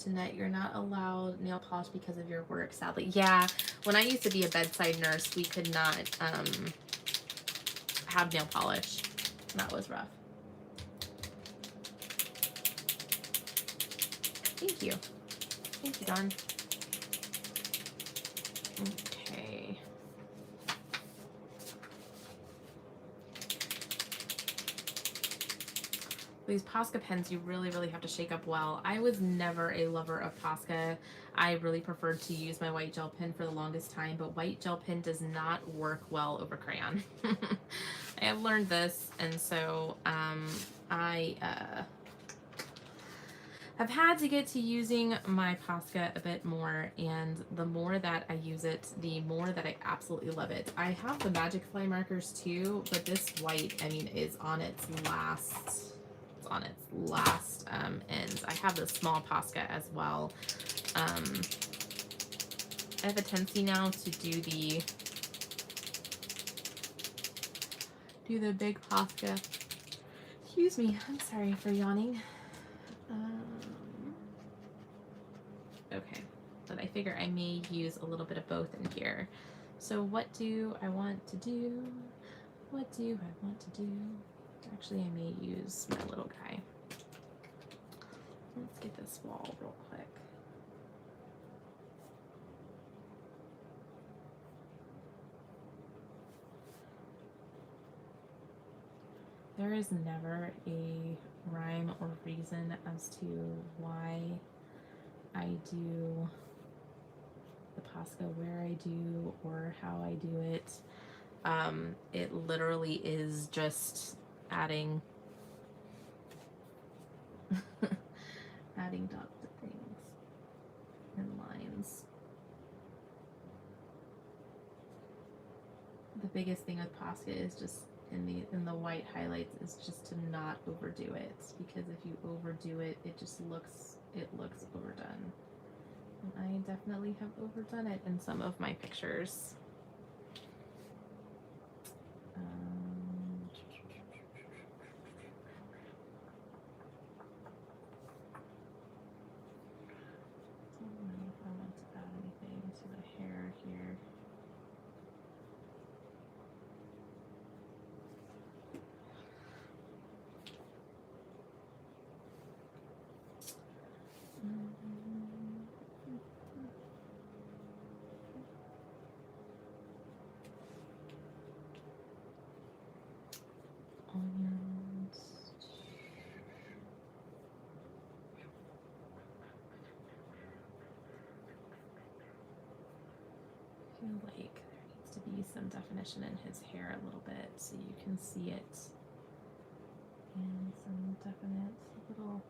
Speaker 1: Jeanette, you're not allowed nail polish because of your work, sadly. Yeah, when I used to be a bedside nurse, we could not have nail polish. That was rough. Thank you. Thank you, Dawn. Okay. These Posca pens, you really, really have to shake up well. I was never a lover of Posca. I really preferred to use my white gel pen for the longest time, but white gel pen does not work well over crayon. I have learned this, and so I I've had to get to using my Posca a bit more, and the more that I use it, the more that I absolutely love it. I have the Magicfly markers too, but this white, I mean, is on its last, ends. I have the small Posca as well. I have a tendency now to do the big Posca. Excuse me, I'm sorry for yawning. Okay, but I figure I may use a little bit of both in here. So what do I want to do? What do I want to do? Actually, I may use my little guy. Let's get this wall real quick. There is never a rhyme or reason as to why I do the Posca where I do or how I do it. It literally is just adding adding dots to things and lines. The biggest thing with Posca is just in the white highlights is just to not overdo it, because if you overdo it, it just looks overdone. And I definitely have overdone it in some of my pictures. If I want to add anything to the hair here. Onions. I feel like there needs to be some definition in his hair a little bit so you can see it. And some definite little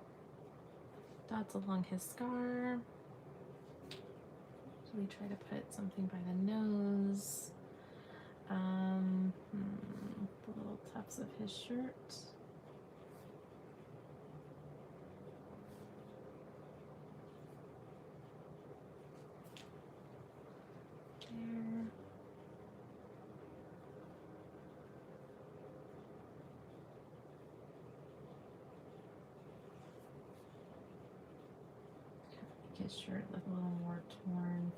Speaker 1: dots along his scar. Usually try to put something by the nose. The little tufts of his shirt. There. Make his shirt look a little more torn.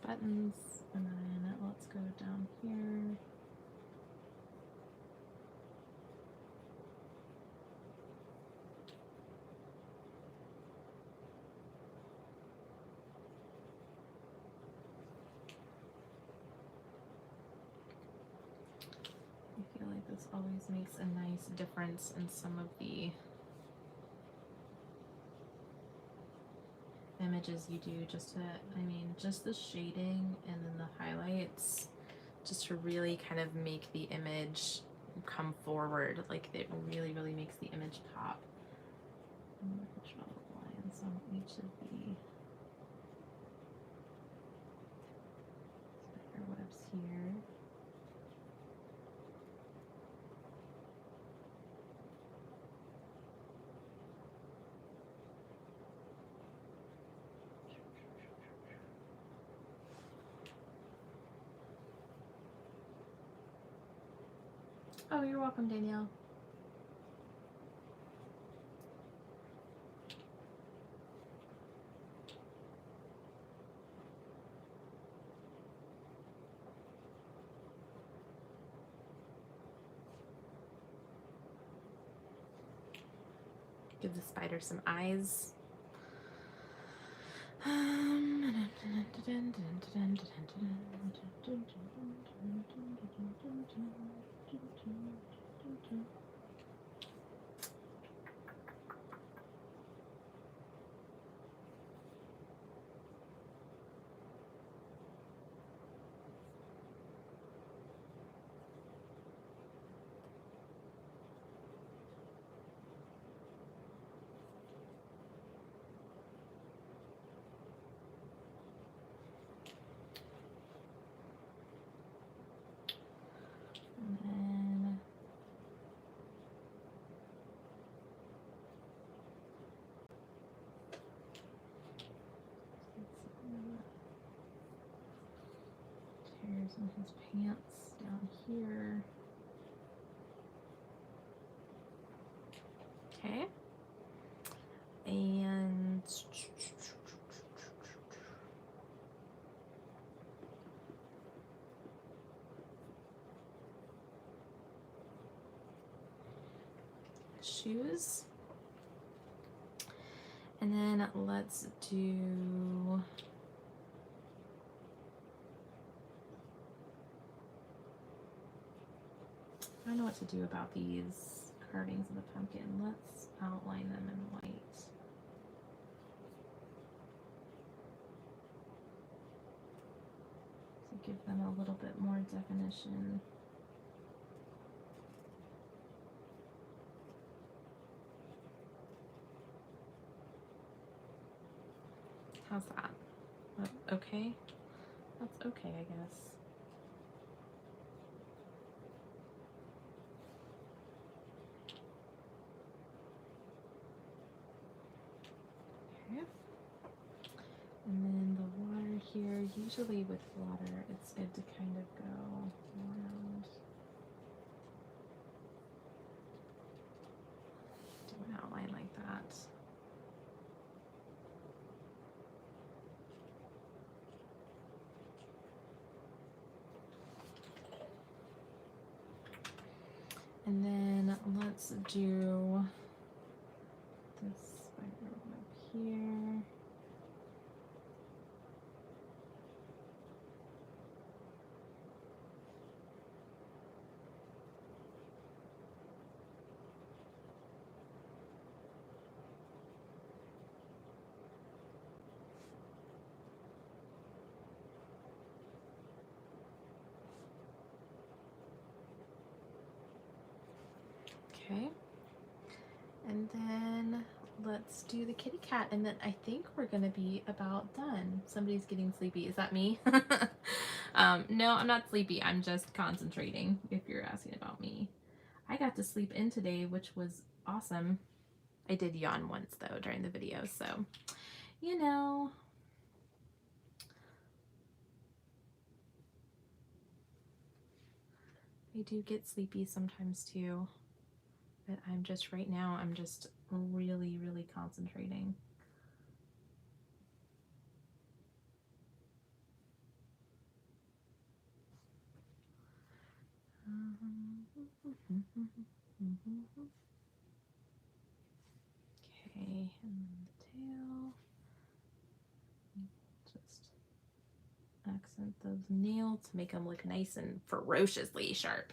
Speaker 1: buttons, and then let's go down here. I feel like this always makes a nice difference in some of the images you do, just to, I mean, just the shading and then the highlights, just to really kind of make the image come forward. Like, it really, really makes the image pop. I'm going to draw the lines on each of the spider webs here. Oh, you're welcome, Danielle. Give the spider some eyes. Tears in his pants down here. Okay. And shoes. And then let's do I don't know what to do about these carvings of the pumpkin. Let's outline them in white. To give them a little bit more definition. How's that? Okay? That's okay, I guess. Okay. And then the water here, usually with water, it's good to kind of go around. Do an outline like that. And then let's do this spider web here. Okay, and then let's do the kitty cat, and then I think we're gonna be about done. Somebody's getting sleepy. Is that me? No, I'm not sleepy. I'm just concentrating, if you're asking about me. I got to sleep in today, which was awesome. I did yawn once, though, during the video, so, you know. I do get sleepy sometimes, too. But I'm just, right now, I'm just really, really concentrating. Okay, and then the tail. Just accent those nails to make them look nice and ferociously sharp.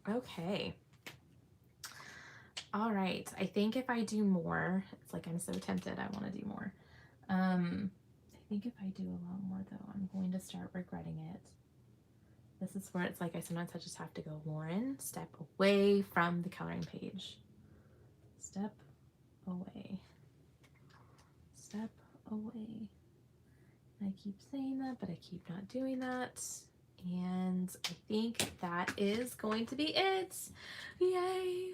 Speaker 1: Okay. All right. I think if I do more, it's like I'm so tempted. I want to do more. I think if I do a lot more though, I'm going to start regretting it. This is where it's like sometimes I just have to go, Lauren, step away from the coloring page. Step away. Step away. I keep saying that, but I keep not doing that. And I think that is going to be it. Yay.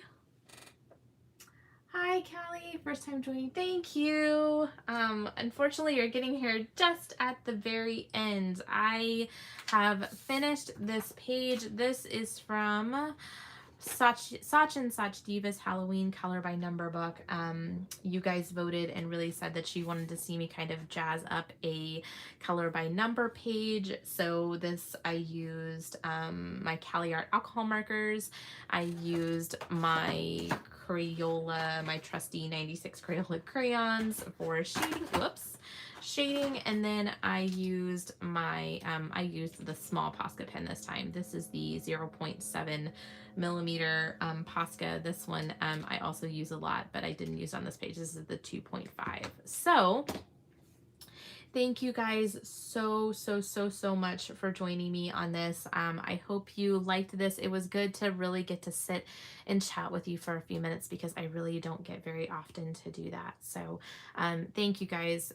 Speaker 1: Hi, Callie. First time joining. Thank you. Unfortunately, you're getting here just at the very end. I have finished this page. This is from Sachin Sachdeva's Halloween color by number book. You guys voted and really said that she wanted to see me kind of jazz up a color by number page. So this, I used my Cali Art alcohol markers. I used my Crayola, my trusty 96 Crayola crayons for shading. Whoops. Shading, and then I used my I used the small Posca pen this time. This is the 0.7 millimeter Posca. This one I also use a lot, but I didn't use on this page. This is the 2.5. So thank you guys so much for joining me on this. I hope you liked this. It was good to really get to sit and chat with you for a few minutes because I really don't get very often to do that. So thank you guys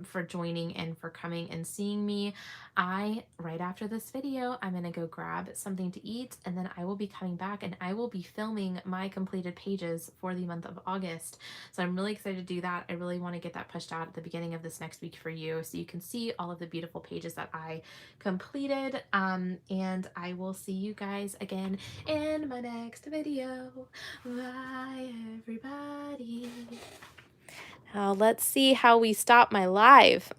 Speaker 1: for joining and for coming and seeing me. Right after this video, I'm going to go grab something to eat, and then I will be coming back and I will be filming my completed pages for the month of August. So I'm really excited to do that. I really want to get that pushed out at the beginning of this next week for you so you can see all of the beautiful pages that I completed. And I will see you guys again in my next video. Bye, everybody. Now let's see how we stop my live.